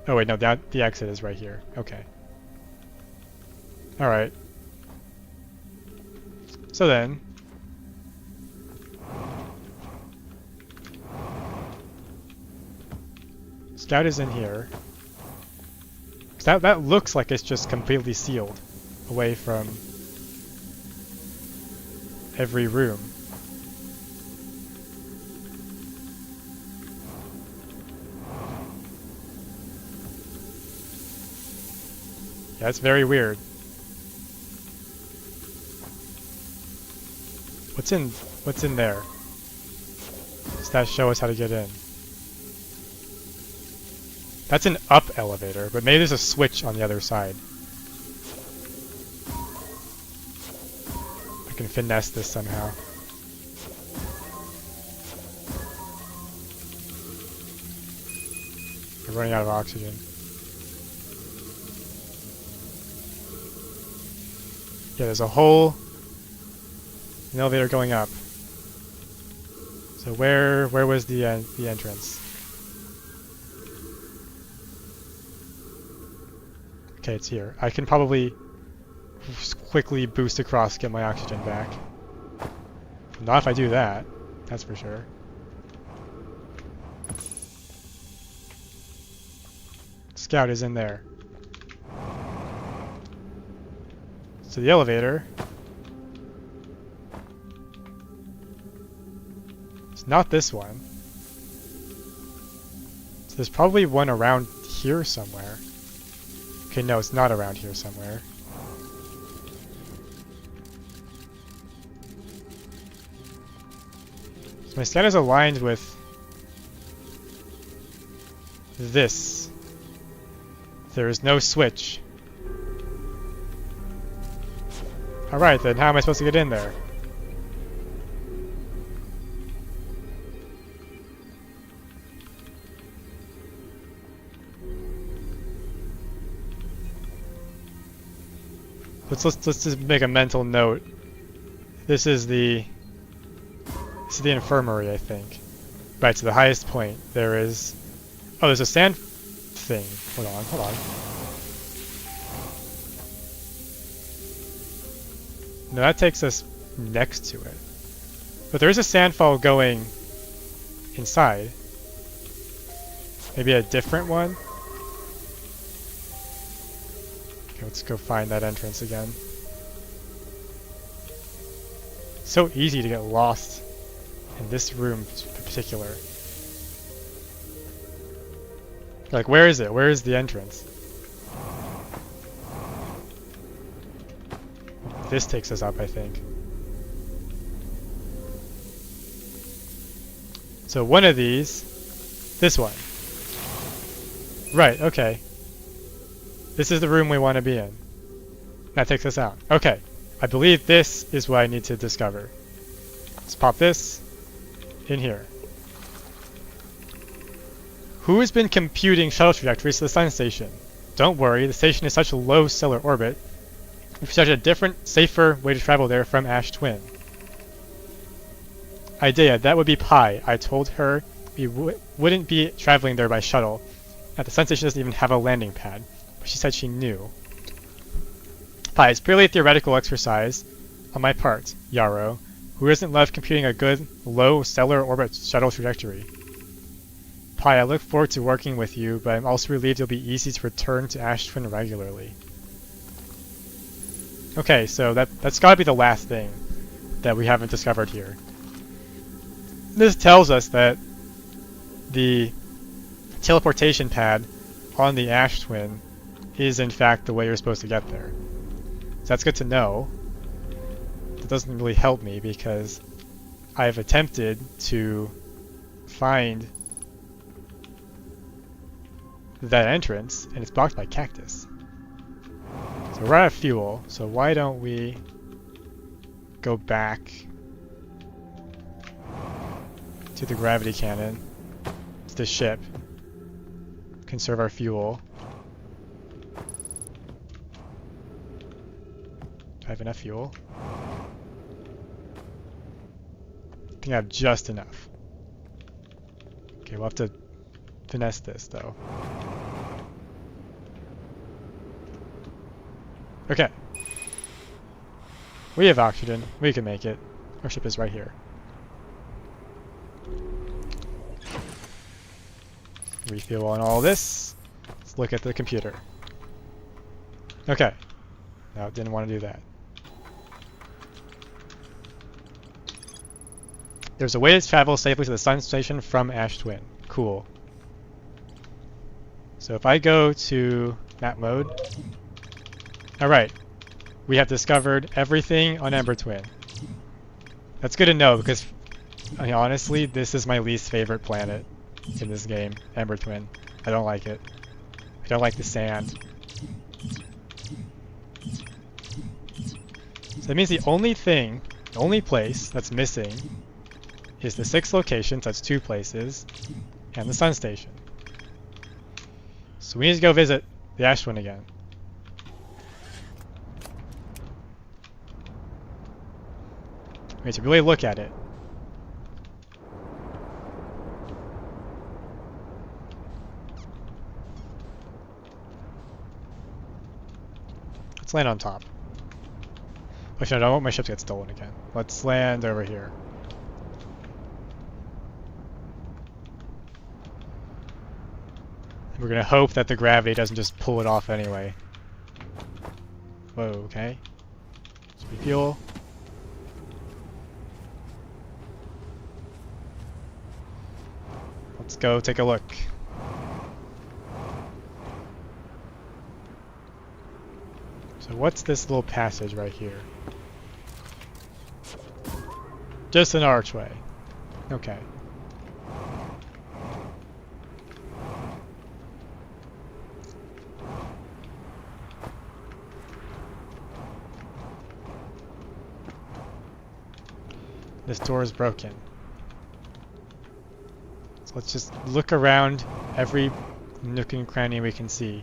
Oh wait, no, the exit is right here. Okay. Alright. So then, Scout is in here. That looks like it's just completely sealed away from every room. Yeah, that's very weird. What's in there? Does that show us how to get in? That's an up elevator, but maybe there's a switch on the other side. I can finesse this somehow. We're running out of oxygen. Yeah, there's a hole in the elevator going up. So where was the entrance? Okay, it's here. I can probably quickly boost across, get my oxygen back. Not if I do that, that's for sure. Scout is in there. So the elevator is not this one. So there's probably one around here somewhere. Okay, no, it's not around here somewhere. So my scan is aligned with this. There is no switch. Alright then, how am I supposed to get in there? Let's just make a mental note. This is the infirmary, I think. Right, to the highest point there is. Oh, there's a sand thing. Hold on. No, that takes us next to it. But there is a sandfall going inside. Maybe a different one? Okay, let's go find that entrance again. It's so easy to get lost in this room in particular. Like, where is it? Where is the entrance? This takes us up, I think. So one of these, this one. Right, okay. This is the room we want to be in. That takes us out. Okay, I believe this is what I need to discover. Let's pop this in here. Who has been computing shuttle trajectories to the sun station? Don't worry, the station is such a low stellar orbit. We've started a different, safer way to travel there from Ash Twin. Idea, that would be Pi. I told her we wouldn't be traveling there by shuttle. That the sun station doesn't even have a landing pad. But she said she knew. Pi, it's purely a theoretical exercise on my part, Yarrow. Who doesn't love computing a good, low stellar orbit shuttle trajectory? Pi, I look forward to working with you, but I'm also relieved it'll be easy to return to Ash Twin regularly. Okay, so that's gotta be the last thing that we haven't discovered here. This tells us that the teleportation pad on the Ash Twin is in fact the way you're supposed to get there. So that's good to know. That doesn't really help me because I've attempted to find that entrance and it's blocked by cactus. So we're out of fuel, so why don't we go back to the gravity cannon, to the ship, conserve our fuel. Do I have enough fuel? I think I have just enough. Okay, we'll have to finesse this though. Okay. We have oxygen. We can make it. Our ship is right here. Refuel on all this. Let's look at the computer. Okay. No, didn't want to do that. There's a way to travel safely to the sun station from Ash Twin. Cool. So if I go to map mode. Alright, we have discovered everything on Ember Twin. That's good to know because, I mean, honestly, this is my least favorite planet in this game, Ember Twin. I don't like it. I don't like the sand. So that means the only place that's missing is the 6 locations, that's 2 places, and the sun station. So we need to go visit the Ash Twin again. We need to really look at it. Let's land on top. Actually, I don't want my ship to get stolen again. Let's land over here. We're gonna hope that the gravity doesn't just pull it off anyway. Whoa, okay. Let's refuel. Let's go take a look. So what's this little passage right here? Just an archway. Okay. This door is broken. So let's just look around every nook and cranny we can see.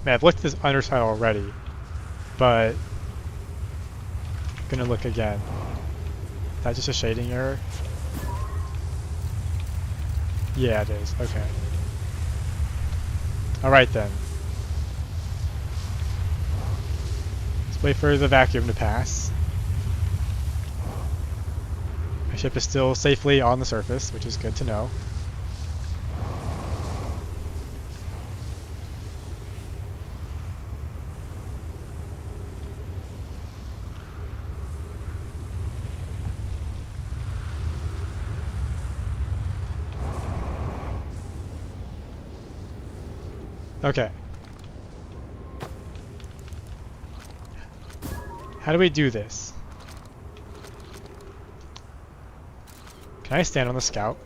Man, I've looked at this underside already, but I'm gonna look again. Is that just a shading error? Yeah, it is. Okay. Alright then. Let's wait for the vacuum to pass. My ship is still safely on the surface, which is good to know. Okay. How do we do this? Can I stand on the scout?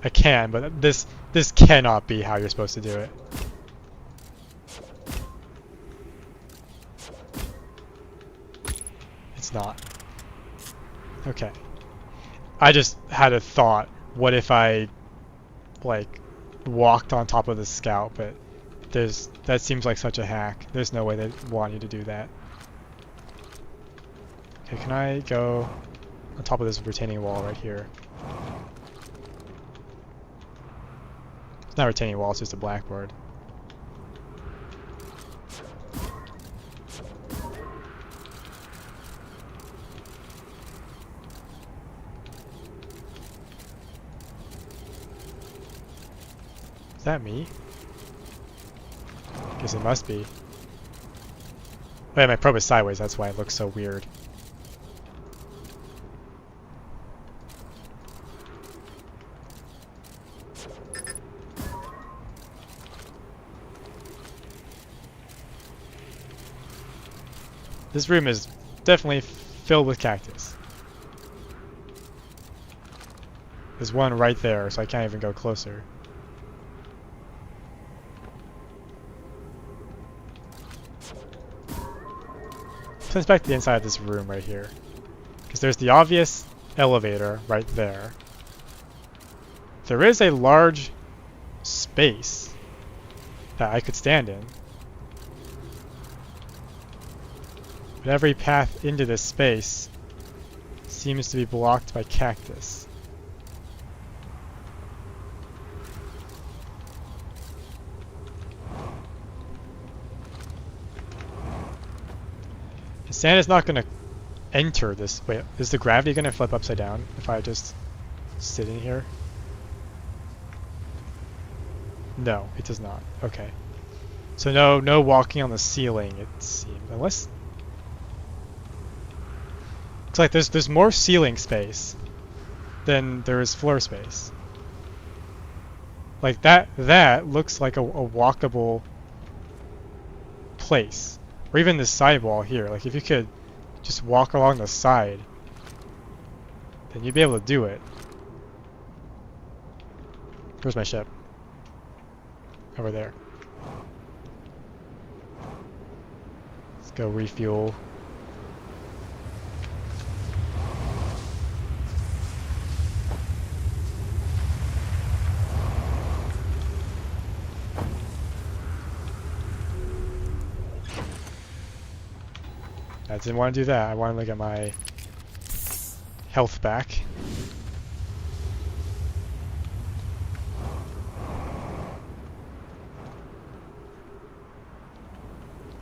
I can, but this cannot be how you're supposed to do it. It's not. Okay. I just had a thought. What if I like walked on top of the scout, but that seems like such a hack. There's no way they want you to do that. Okay, can I go on top of this retaining wall right here? It's not a retaining wall, it's just a blackboard. Is that me? Guess it must be. Wait, my probe is sideways, that's why it looks so weird. This room is definitely filled with cactus. There's one right there, so I can't even go closer. Let's inspect the inside of this room right here. Because there's the obvious elevator right there. There is a large space that I could stand in. But every path into this space seems to be blocked by cactus. And sand is not going to enter this. Wait, is the gravity going to flip upside down if I just sit in here? No, it does not. Okay. So no walking on the ceiling, it seems. Unless... Looks like there's more ceiling space than there is floor space. Like that looks like a walkable place. Or even this sidewall here. Like if you could just walk along the side, then you'd be able to do it. Where's my ship? Over there. Let's go refuel. I didn't want to do that. I wanted to get my health back.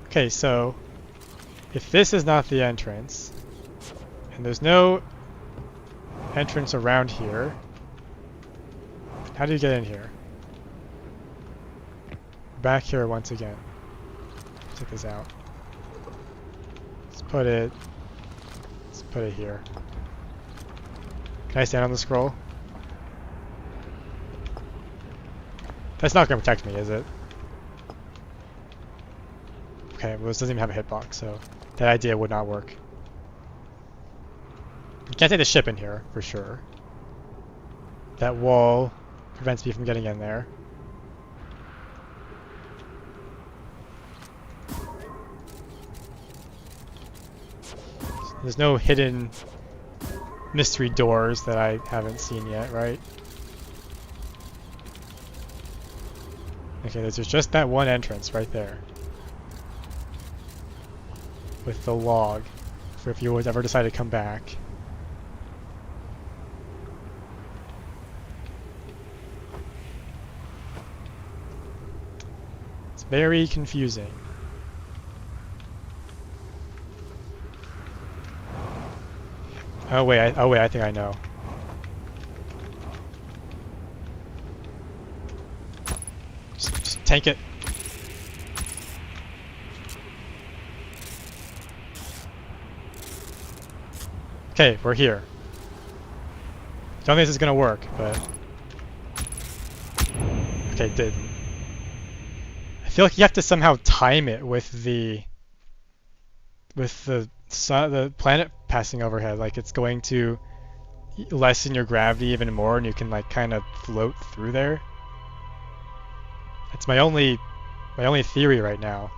Okay, so if this is not the entrance, and there's no entrance around here, How do you get in here? Back here once again. Check this out. Let's put it here. Can I stand on the scroll? That's not gonna protect me, is it? Okay, well this doesn't even have a hitbox, so that idea would not work. You can't take the ship in here, for sure. That wall prevents me from getting in there. There's no hidden mystery doors that I haven't seen yet, right? Okay, there's just that one entrance right there. With the log, for if you would ever decide to come back. It's very confusing. Oh wait, I think I know. Just tank it. Okay, we're here. Don't think this is gonna work, but okay, it didn't. I feel like you have to somehow time it with the sun, the planet passing overhead. Like it's going to lessen your gravity even more, and you can like kind of float through there. It's my only theory right now.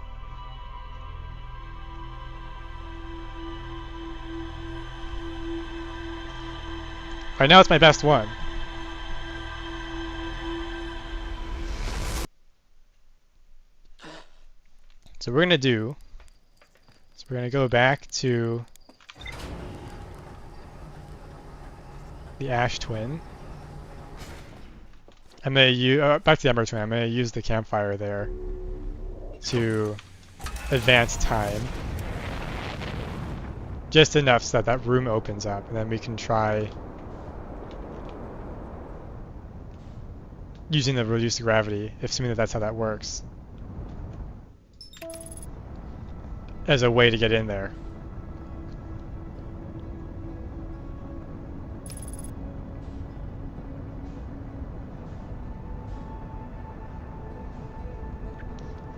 Right now it's my best one. So we're gonna do is we're gonna go back to the Ash Twin. I'm gonna use back to the Ember Twin. I'm gonna use the campfire there to advance time, just enough so that that room opens up, and then we can try using the reduced gravity, assuming that that's how that works, as a way to get in there.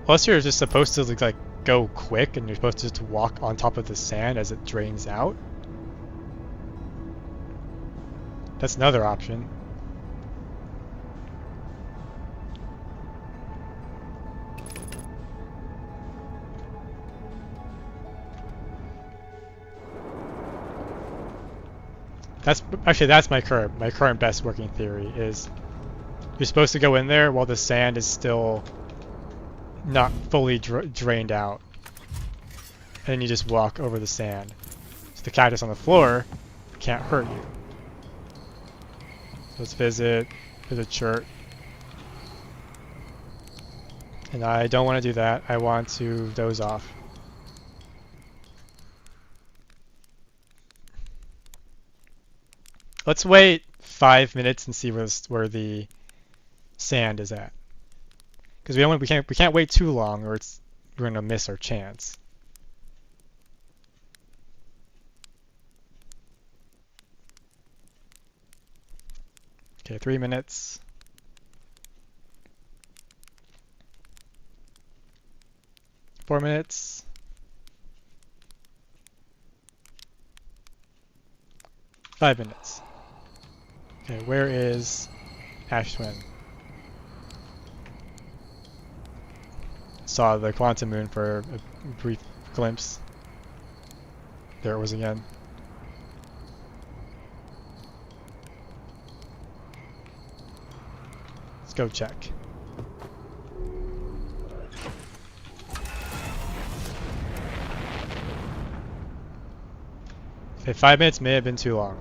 Plus you're just supposed to like go quick, and you're supposed to just walk on top of the sand as it drains out. That's another option. That's my current best working theory is you're supposed to go in there while the sand is still not fully drained out, and then you just walk over the sand, so the cactus on the floor can't hurt you. So let's visit church, and I don't want to do that. I want to doze off. Let's wait 5 minutes and see where the sand is at, because we can't wait too long, or we're gonna miss our chance. Okay, 3 minutes. Four minutes. 5 minutes. Okay, where is Ash Twin? Saw the quantum moon for a brief glimpse. There it was again. Let's go check. Okay, 5 minutes may have been too long.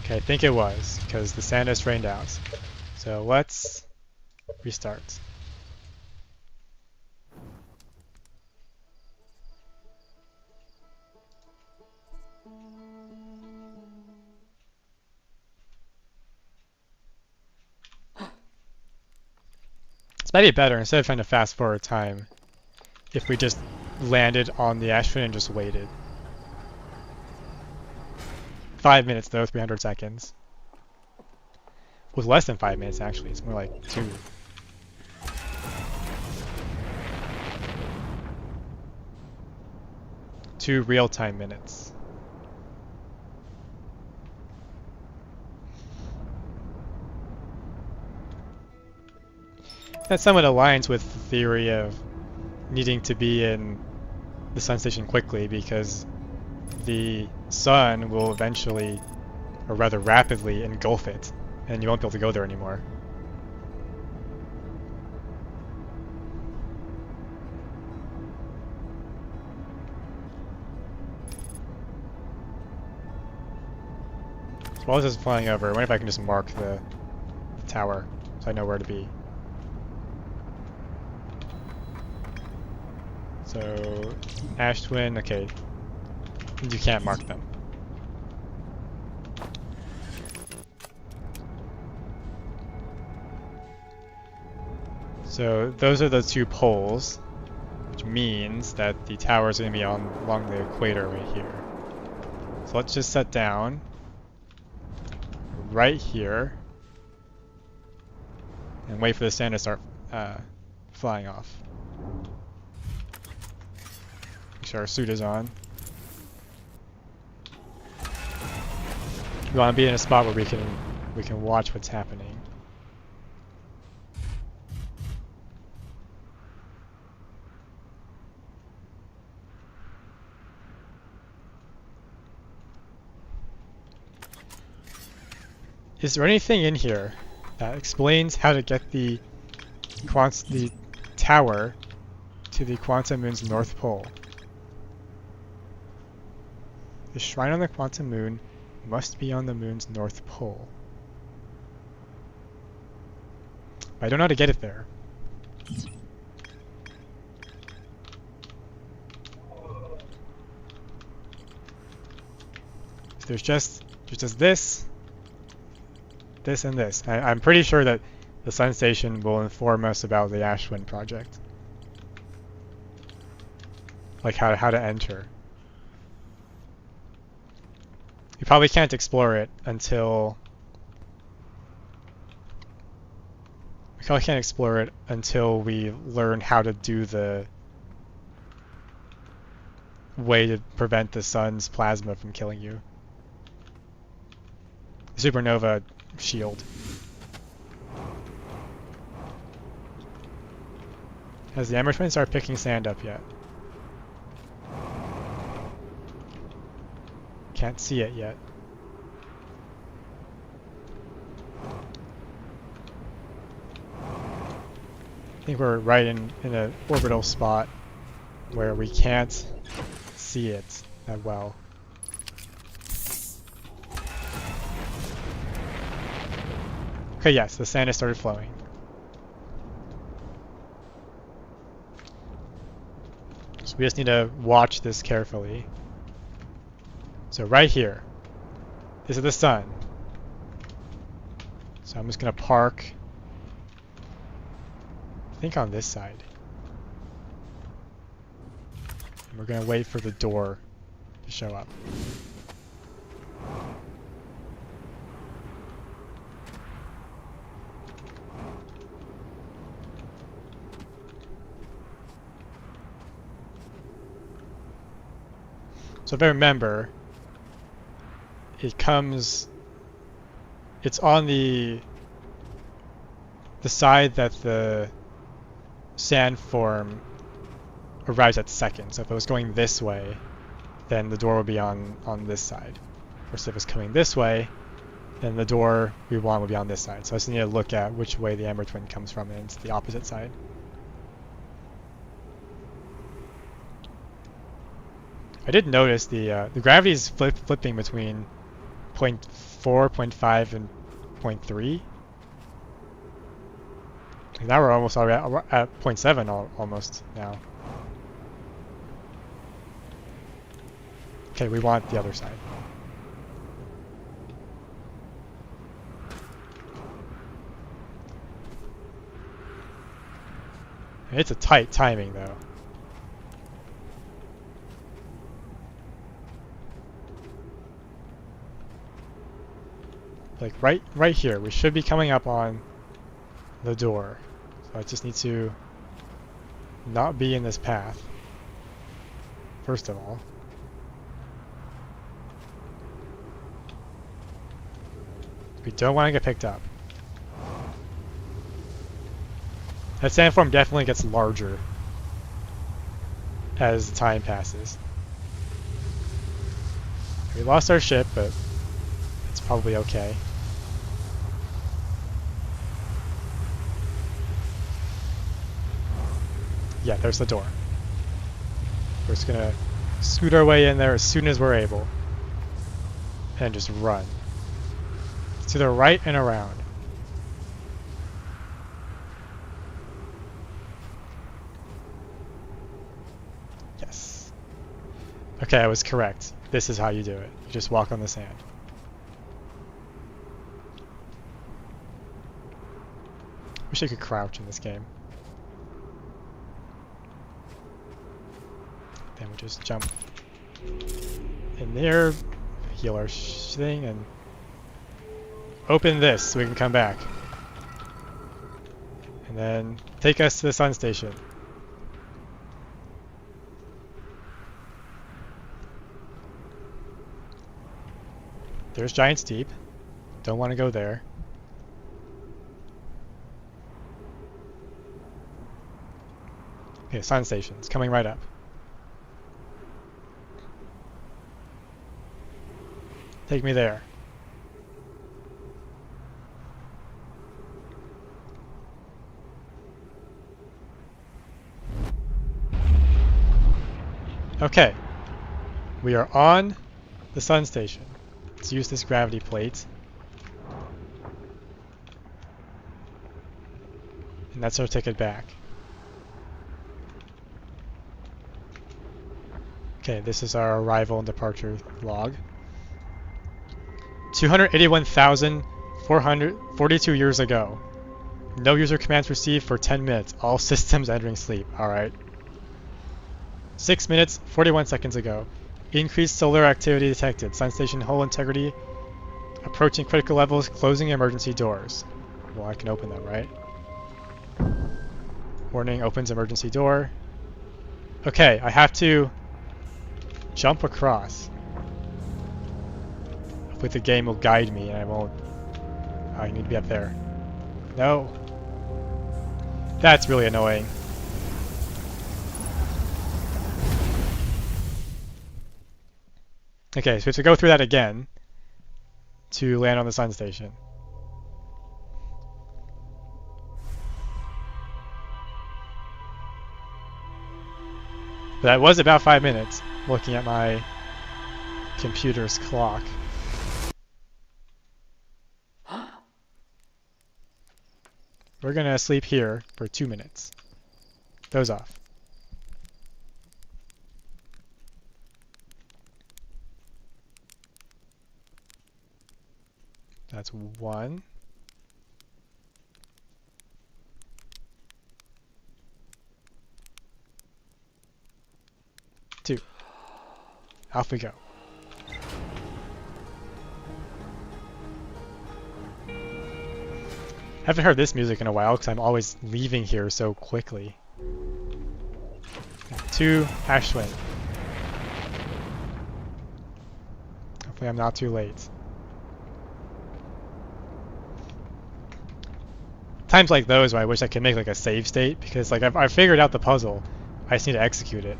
Okay, I think it was, because the sand has drained out. So let's Restart. This might be better instead of trying to fast forward time if we just landed on the Ashwin and just waited. 5 minutes though, 300 seconds. With less than 5 minutes actually, it's more like 2. Two real-time minutes. That somewhat aligns with the theory of needing to be in the sun station quickly because the sun will eventually, or rather rapidly, engulf it, and you won't be able to go there anymore. While this is flying over, I wonder if I can just mark the tower so I know where to be. So, Ash Twin, okay. You can't mark them. So, those are the 2 poles, which means that the tower is going to be along the equator right here. So let's just set down right here and wait for the sand to start flying off. Make sure our suit is on. We want to be in a spot where we can watch what's happening. Is there anything in here that explains how to get the tower to the Quantum Moon's North Pole? The shrine on the Quantum Moon must be on the Moon's North Pole. But I don't know how to get it there. So there's just this, and this. I'm pretty sure that the Sun Station will inform us about the Ashwin project. Like how to enter. We probably can't explore it until... We probably can't explore it until we learn how to do the way to prevent the sun's plasma from killing you. Supernova shield. Has the Ember Twin started picking sand up yet? Can't see it yet. I think we're right in an orbital spot where we can't see it that well. Okay, yes, the sand has started flowing. So we just need to watch this carefully. So right here, this is the sun. So I'm just gonna park, I think on this side. And we're gonna wait for the door to show up. So if I remember, it's on the side that the sand form arrives at second. So if it was going this way, then the door would be on this side. Or if it's coming this way, then the door we want would be on this side. So I just need to look at which way the Ember Twin comes from, and it's the opposite side. I did notice the gravity is flipping between 0.4, 0.5, and 0.3. Now we're almost already at 0.7 almost now. Okay, we want the other side. It's a tight timing though. Like right here, we should be coming up on the door. So I just need to not be in this path, first of all. We don't want to get picked up. That sandform definitely gets larger as time passes. We lost our ship, but it's probably okay. Yeah, there's the door. We're just gonna scoot our way in there as soon as we're able. And just run. To the right and around. Yes. Okay, I was correct. This is how you do it. You just walk on the sand. Wish I could crouch in this game. Then we just jump in there, heal our thing, and open this so we can come back. And then take us to the sun station. There's Giant's Deep. Don't want to go there. Okay, sun station. It's coming right up. Take me there. Okay. We are on the sun station. Let's use this gravity plate. And that's our ticket back. Okay, this is our arrival and departure log. 281,442 years ago. No user commands received for 10 minutes. All systems entering sleep. Alright. 6 minutes, 41 seconds ago. Increased solar activity detected. Sun station hull integrity approaching critical levels. Closing emergency doors. Well, I can open them, right? Warning, opens emergency door. Okay, I have to jump across. Hopefully the game will guide me and I won't... Oh, I need to be up there. No. That's really annoying. Okay, so we have to go through that again to land on the sun station. But that was about 5 minutes, looking at my computer's clock. We're gonna sleep here for 2 minutes. Doze off. That's 1. 2. Off we go. Haven't heard this music in a while because I'm always leaving here so quickly. 2 Ashwin. Hopefully I'm not too late. Times like those where I wish I could make like a save state because like I've figured out the puzzle. I just need to execute it.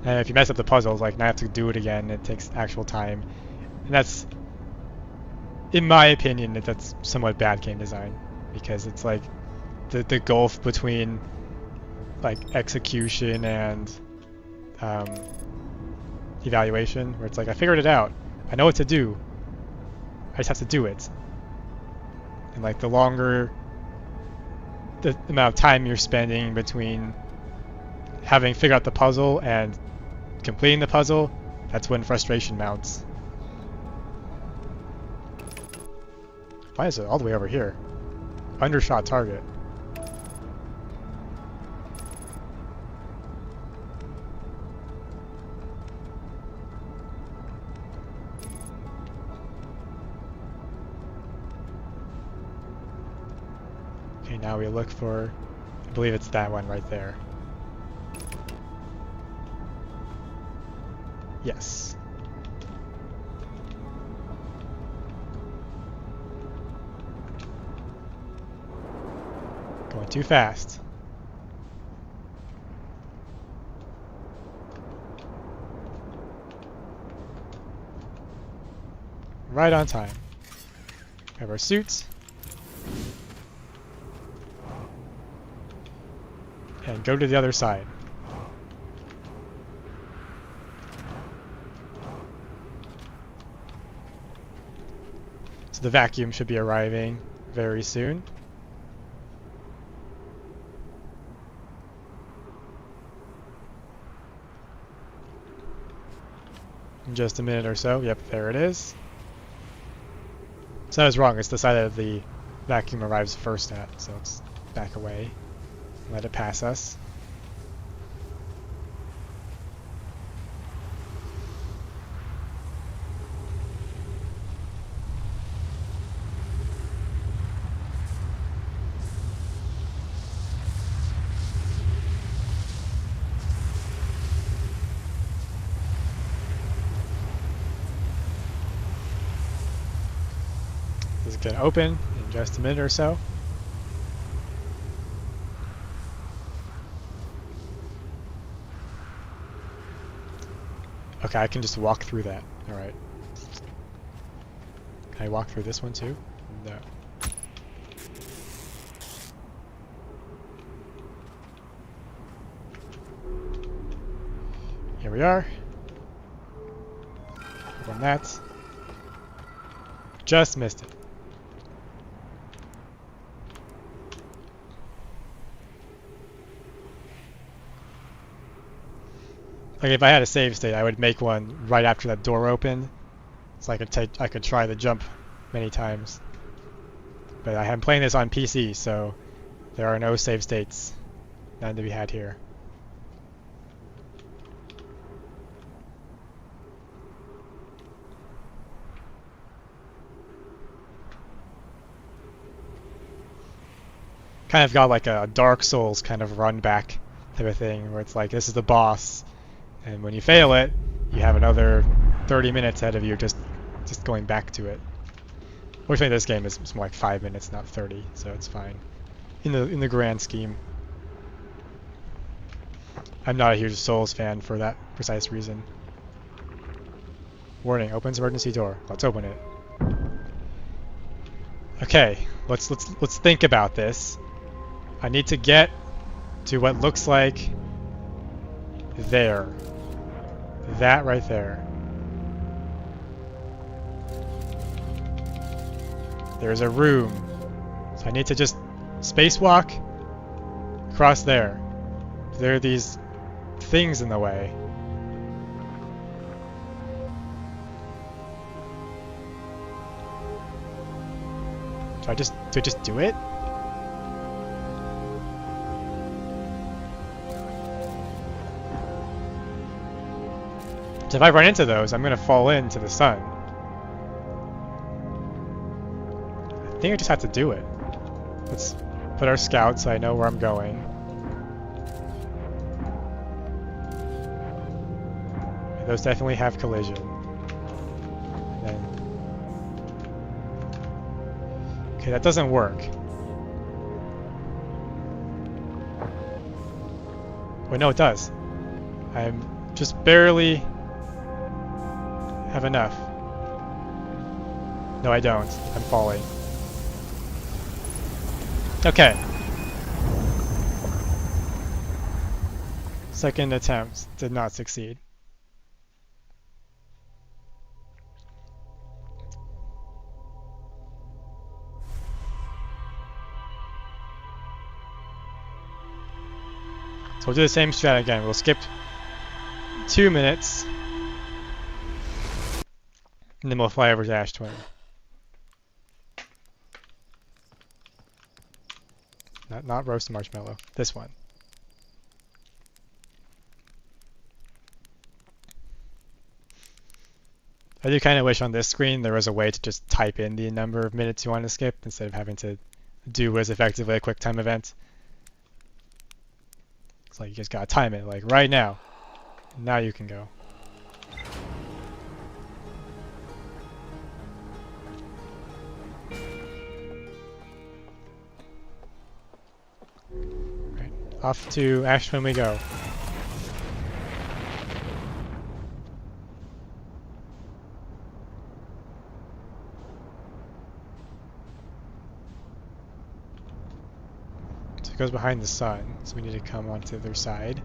And if you mess up the puzzles, like now I have to do it again. It takes actual time, and that's, in my opinion, that's somewhat bad game design because it's like the gulf between like execution and evaluation, where it's like I figured it out, I know what to do, I just have to do it. And like the longer the amount of time you're spending between having figured out the puzzle and completing the puzzle, that's when frustration mounts. Why is it all the way over here? Undershot target. Okay, now we look for, I believe it's that one right there. Yes. Going too fast. Right on time. We have our suits. And go to the other side. So the vacuum should be arriving very soon. In just a minute or so. Yep, there it is. So I was wrong. It's the side that the vacuum arrives first at. So let's back away. Let it pass us. This is going to open in just a minute or so. Okay, I can just walk through that. Alright. Can I walk through this one too? No. Here we are. Open that. Just missed it. Like if I had a save state, I would make one right after that door opened, so I could try the jump many times. But I am playing this on PC, so there are no save states, none to be had here. Kind of got like a Dark Souls kind of run back type of thing, where it's like this is the boss. And when you fail it, you have another 30 minutes ahead of you just going back to it. Fortunately, this game is more like 5 minutes, not 30, so it's fine. In the grand scheme. I'm not a huge Souls fan for that precise reason. Warning, opens emergency door. Let's open it. Okay, let's think about this. I need to get to what looks like there. That right there. There's a room. So I need to just spacewalk across there. There are these things in the way. Do I just do it? So if I run into those, I'm gonna fall into the sun. I think I just have to do it. Let's put our scout so I know where I'm going. Those definitely have collision. And then... Okay, that doesn't work. Wait, no, it does. I'm just barely have enough. No, I don't. I'm falling. Okay. Second attempt did not succeed. So we'll do the same strat again. We'll skip 2 minutes, and then we'll fly over to Ash Twin. Not roast marshmallow. This one. I do kind of wish on this screen there was a way to just type in the number of minutes you want to skip instead of having to do what is effectively a quick time event. It's like you just gotta time it, like right now. Now you can go. Right, off to Ash Twin we go. Goes behind the sun, so we need to come onto the other side.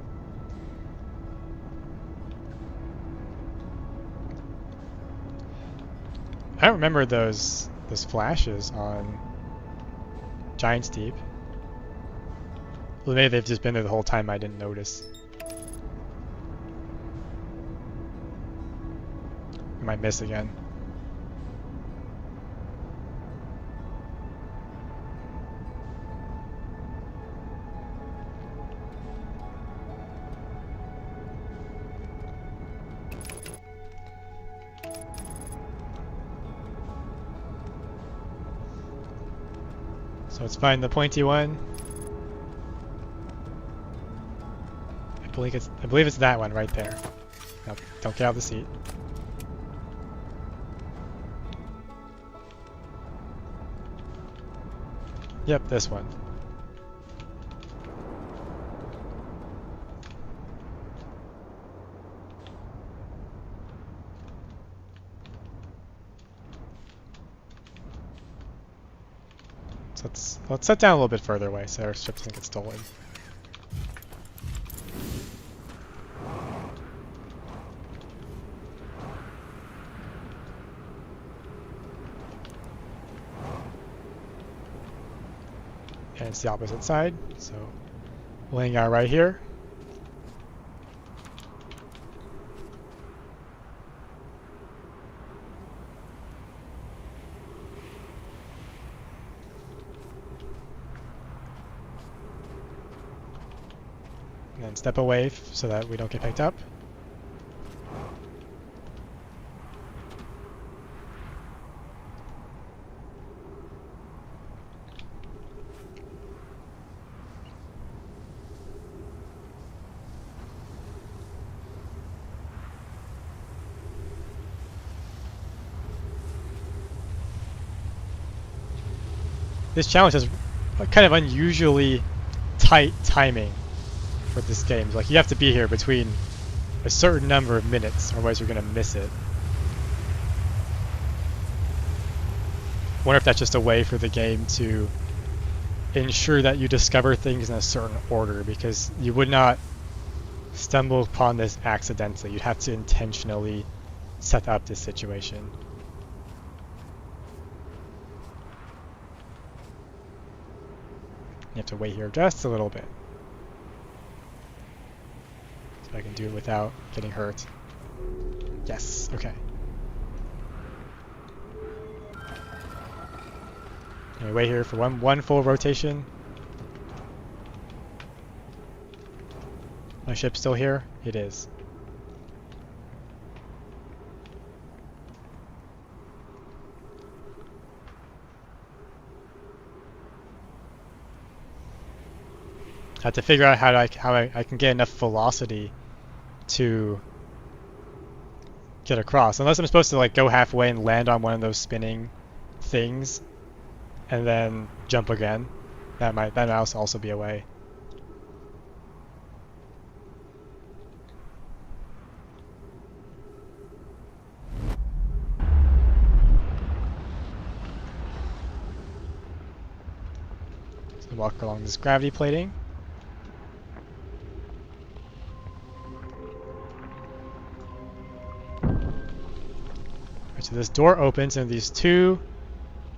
I don't remember those flashes on Giant's Deep. Well, maybe they've just been there the whole time I didn't notice. We might miss again. So let's find the pointy one. I believe it's that one right there. No, don't get out of the seat. Yep, this one. Let's set down a little bit further away so our ship doesn't get stolen. And it's the opposite side, so we'll hang out right here. And then step away so that we don't get picked up. This challenge has kind of unusually tight timing for this game. Like, you have to be here between a certain number of minutes, otherwise you're gonna miss it. I wonder if that's just a way for the game to ensure that you discover things in a certain order, because you would not stumble upon this accidentally. You'd have to intentionally set up this situation. You have to wait here just a little bit. So I can do it without getting hurt. Yes, okay. And we wait here for one full rotation. My ship's still here? It is. I have to figure out how I can get enough velocity to get across. Unless I'm supposed to like go halfway and land on one of those spinning things and then jump again. That might also be a way. So walk along this gravity plating. So this door opens and these two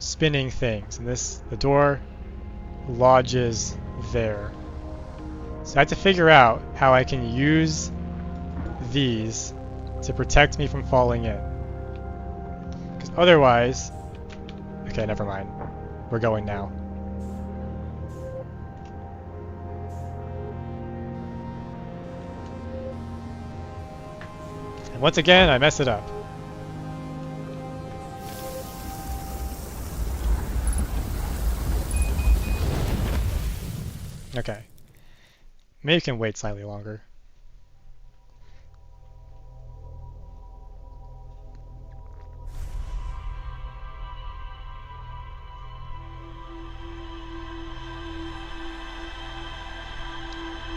spinning things, and the door lodges there. So I have to figure out how I can use these to protect me from falling in. Because otherwise... Okay, never mind. We're going now. And once again, I mess it up. Okay. Maybe you can wait slightly longer.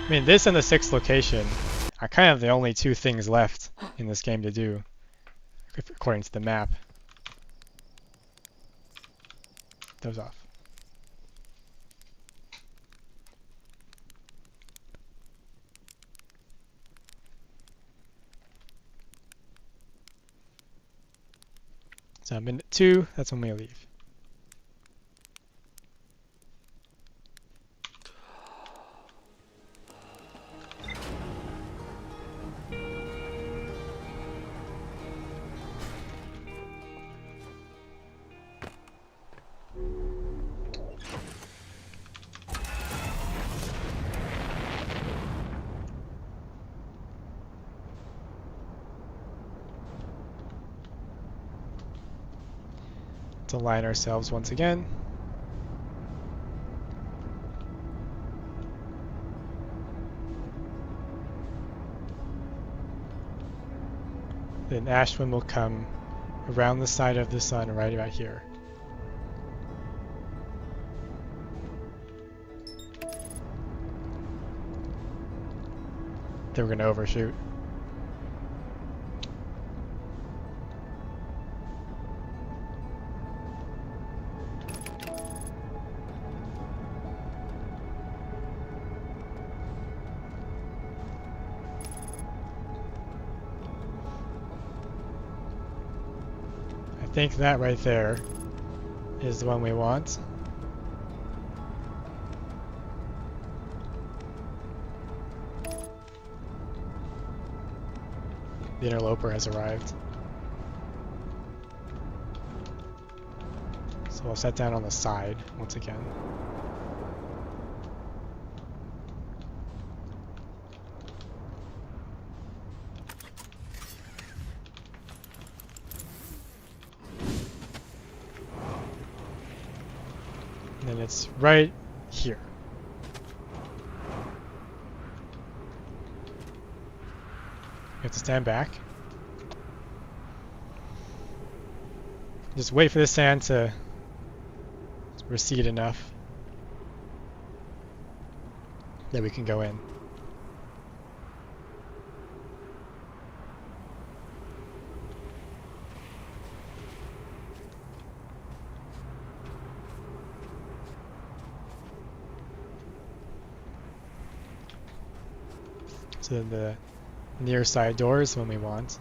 I mean, this and the 6th location are kind of the only two things left in this game to do, according to the map. Those off. So minute 2, that's when we leave. To align ourselves once again. Then Ashwin will come around the side of the sun right about here. Then we're going to overshoot. I think that right there is the one we want. The interloper has arrived. So we'll set down on the side once again. And then it's right here. You have to stand back. Just wait for the sand to recede enough that we can go in. So then the near side door is when we want.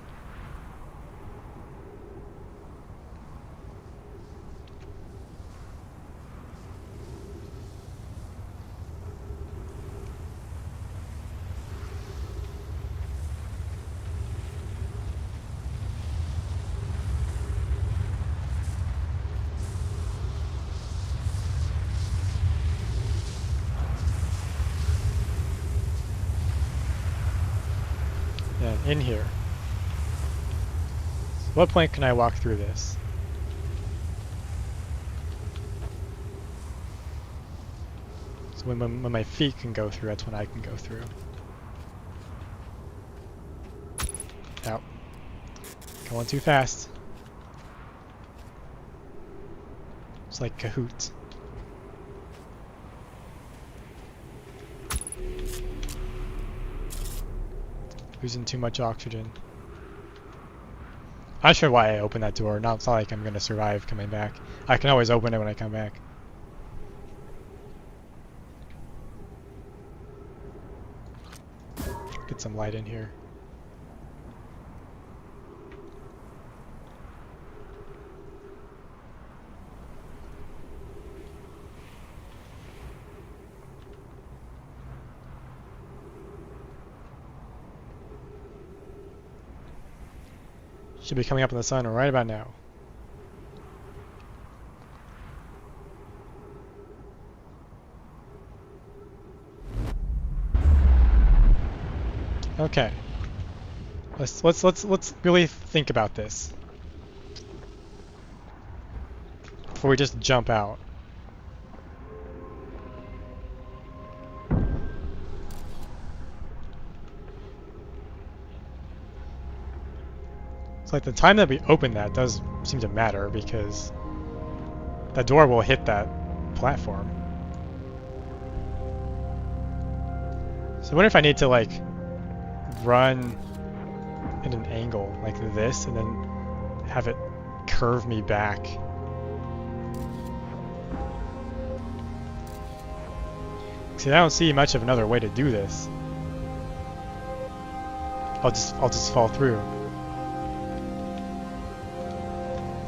And in here. So what point can I walk through this? So when my feet can go through, that's when I can go through. Out. Going too fast. It's like Kahoot. Losing too much oxygen. I'm not sure why I opened that door. Now it's not like I'm gonna survive coming back. I can always open it when I come back. Get some light in here. Should be coming up in the sun right about now. Okay. Let's really think about this before we just jump out. It's like the time that we open that does seem to matter because that door will hit that platform. So I wonder if I need to like run at an angle like this and then have it curve me back. See, I don't see much of another way to do this. I'll just fall through.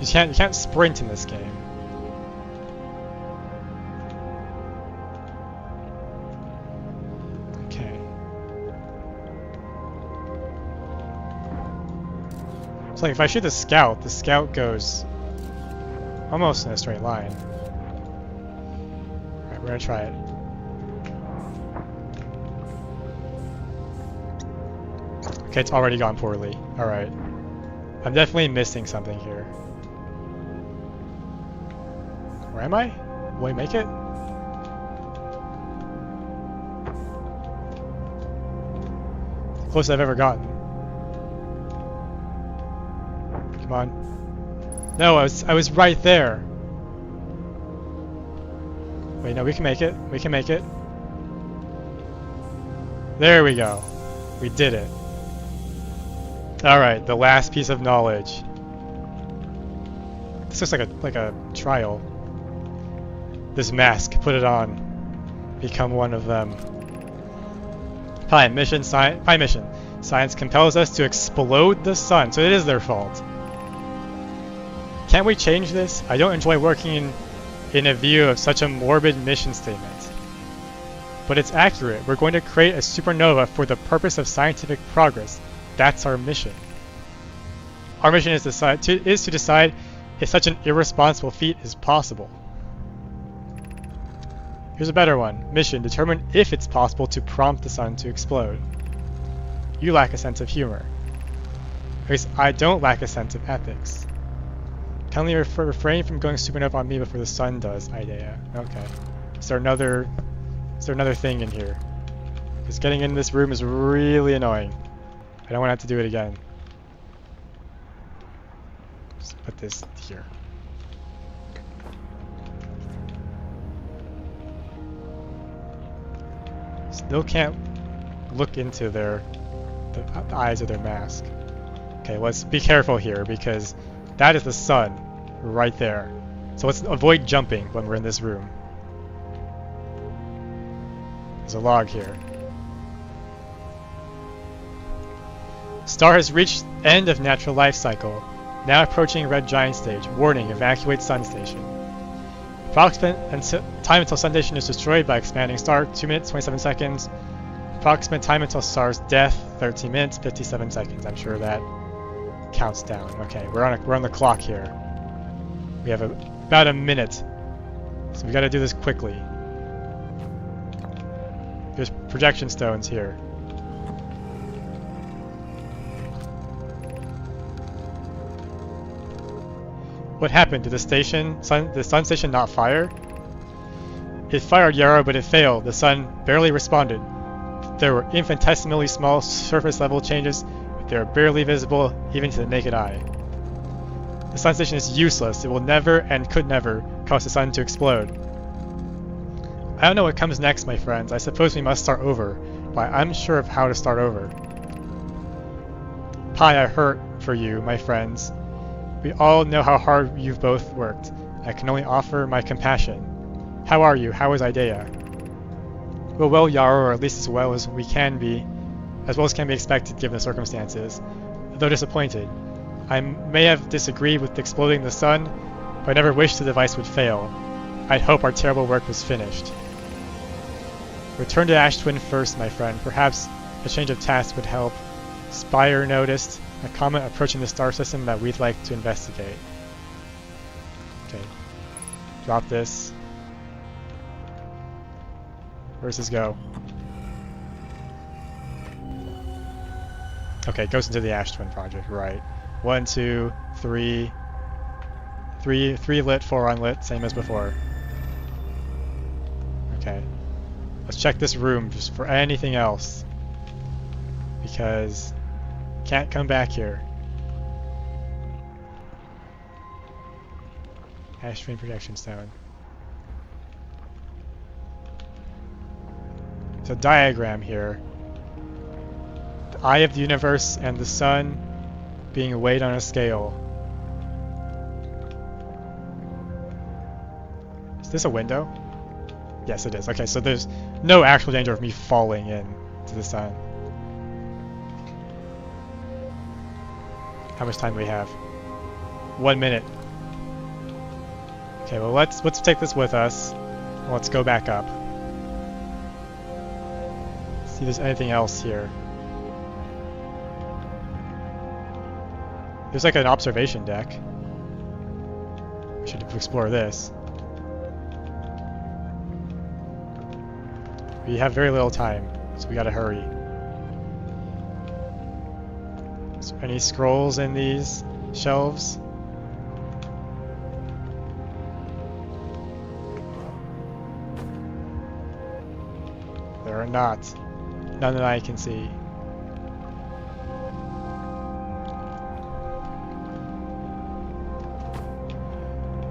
You can't sprint in this game. Okay. It's like if I shoot the scout goes almost in a straight line. Alright, we're gonna try it. Okay, it's already gone poorly. Alright. I'm definitely missing something here. Where am I? Will I make it? The closest I've ever gotten. Come on. No, I was right there. Wait, no, we can make it. We can make it. There we go. We did it. Alright, the last piece of knowledge. This looks like a trial. This mask, put it on. Become one of them. Prime mission. Science compels us to explode the sun, so it is their fault. Can't we change this? I don't enjoy working in a view of such a morbid mission statement. But it's accurate. We're going to create a supernova for the purpose of scientific progress. That's our mission. Our mission is to decide if such an irresponsible feat is possible. Here's a better one. Mission: determine if it's possible to prompt the sun to explode. You lack a sense of humor. At least I don't lack a sense of ethics. Kindly refrain from going supernova on me before the sun does, Idea. Okay. Is there another thing in here? Because getting in this room is really annoying. I don't want to have to do it again. Just put this here. Still can't look into the eyes of their mask. Okay, let's be careful here because that is the sun right there. So let's avoid jumping when we're in this room. There's a log here. Star has reached end of natural life cycle. Now approaching red giant stage. Warning, evacuate sun station. Approximate time until sun station is destroyed by expanding star, 2 minutes, 27 seconds. Approximate time until star's death, 13 minutes, 57 seconds. I'm sure that counts down. Okay, we're on the clock here. We have about a minute. So we gotta do this quickly. There's projection stones here. What happened? Did the sun station not fire? It fired, Yarrow, but it failed. The sun barely responded. There were infinitesimally small surface level changes, but they are barely visible even to the naked eye. The sun station is useless. It will never and could never cause the sun to explode. I don't know what comes next, my friends. I suppose we must start over, but I'm unsure of how to start over. Pi, I hurt for you, my friends. We all know how hard you've both worked. I can only offer my compassion. How are you? How is Idea? Well, Yarrow, or at least as well as can be expected given the circumstances. Though disappointed, I may have disagreed with exploding the sun, but I never wished the device would fail. I'd hope our terrible work was finished. Return to Ash Twin first, my friend. Perhaps a change of task would help. Spire noticed. A comet approaching the star system that we'd like to investigate. Okay. Drop this. Where's this go? Okay, it goes into the Ash Twin project, right. 1, 2, 3. 3 lit, 4 unlit, same as before. Okay. Let's check this room just for anything else. Because can't come back here. Ash Twin projection stone. There's a diagram here. The eye of the universe and the sun being weighed on a scale. Is this a window? Yes, it is. Okay, so there's no actual danger of me falling in to the sun. How much time do we have? 1 minute. Okay, well let's take this with us. And let's go back up. See if there's anything else here. There's like an observation deck. We should explore this. We have very little time, so we gotta hurry. Is there any scrolls in these shelves? There are not. None that I can see.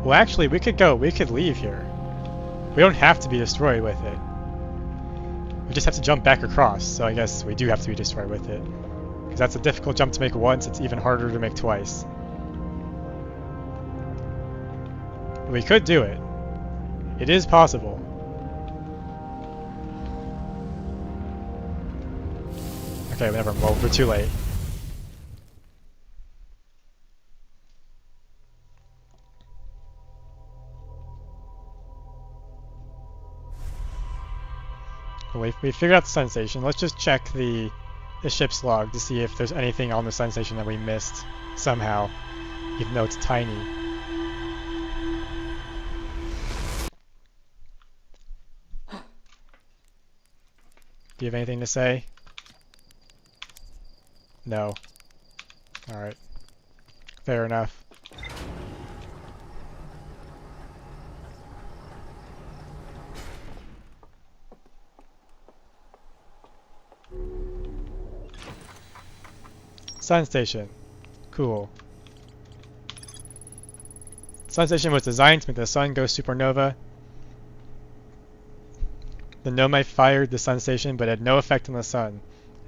Well, actually, we could leave here. We don't have to be destroyed with it. We just have to jump back across, so I guess we do have to be destroyed with it. Because that's a difficult jump to make once, it's even harder to make twice. We could do it. It is possible. Okay, whatever, well, we're too late. We figured out the sun station. Let's just check the ship's log to see if there's anything on the sun station that we missed somehow, even though it's tiny. Do you have anything to say? No. Alright. Fair enough. Sun station. Cool. Sun station was designed to make the sun go supernova. The Nomai fired the sun station, but had no effect on the sun.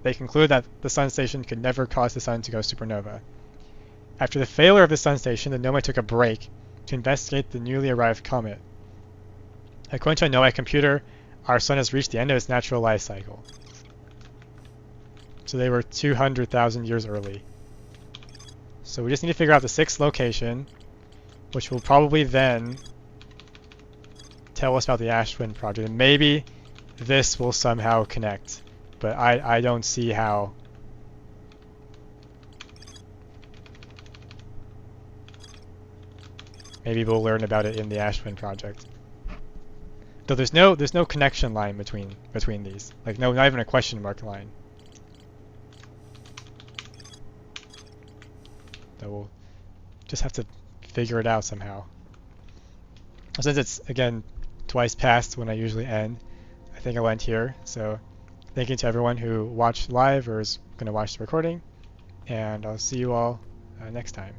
They concluded that the sun station could never cause the sun to go supernova. After the failure of the sun station, the Nomai took a break to investigate the newly arrived comet. According to a Nomai computer, our sun has reached the end of its natural life cycle. So they were 200,000 years early. So we just need to figure out the 6th location, which will probably then tell us about the Ash Twin project. And maybe this will somehow connect, but I don't see how. Maybe we'll learn about it in the Ash Twin project. Though there's no connection line between these. Like not even a question mark line. So we'll just have to figure it out somehow. Since it's, again, twice past when I usually end, I think I'll end here. So thank you to everyone who watched live or is going to watch the recording. And I'll see you all next time.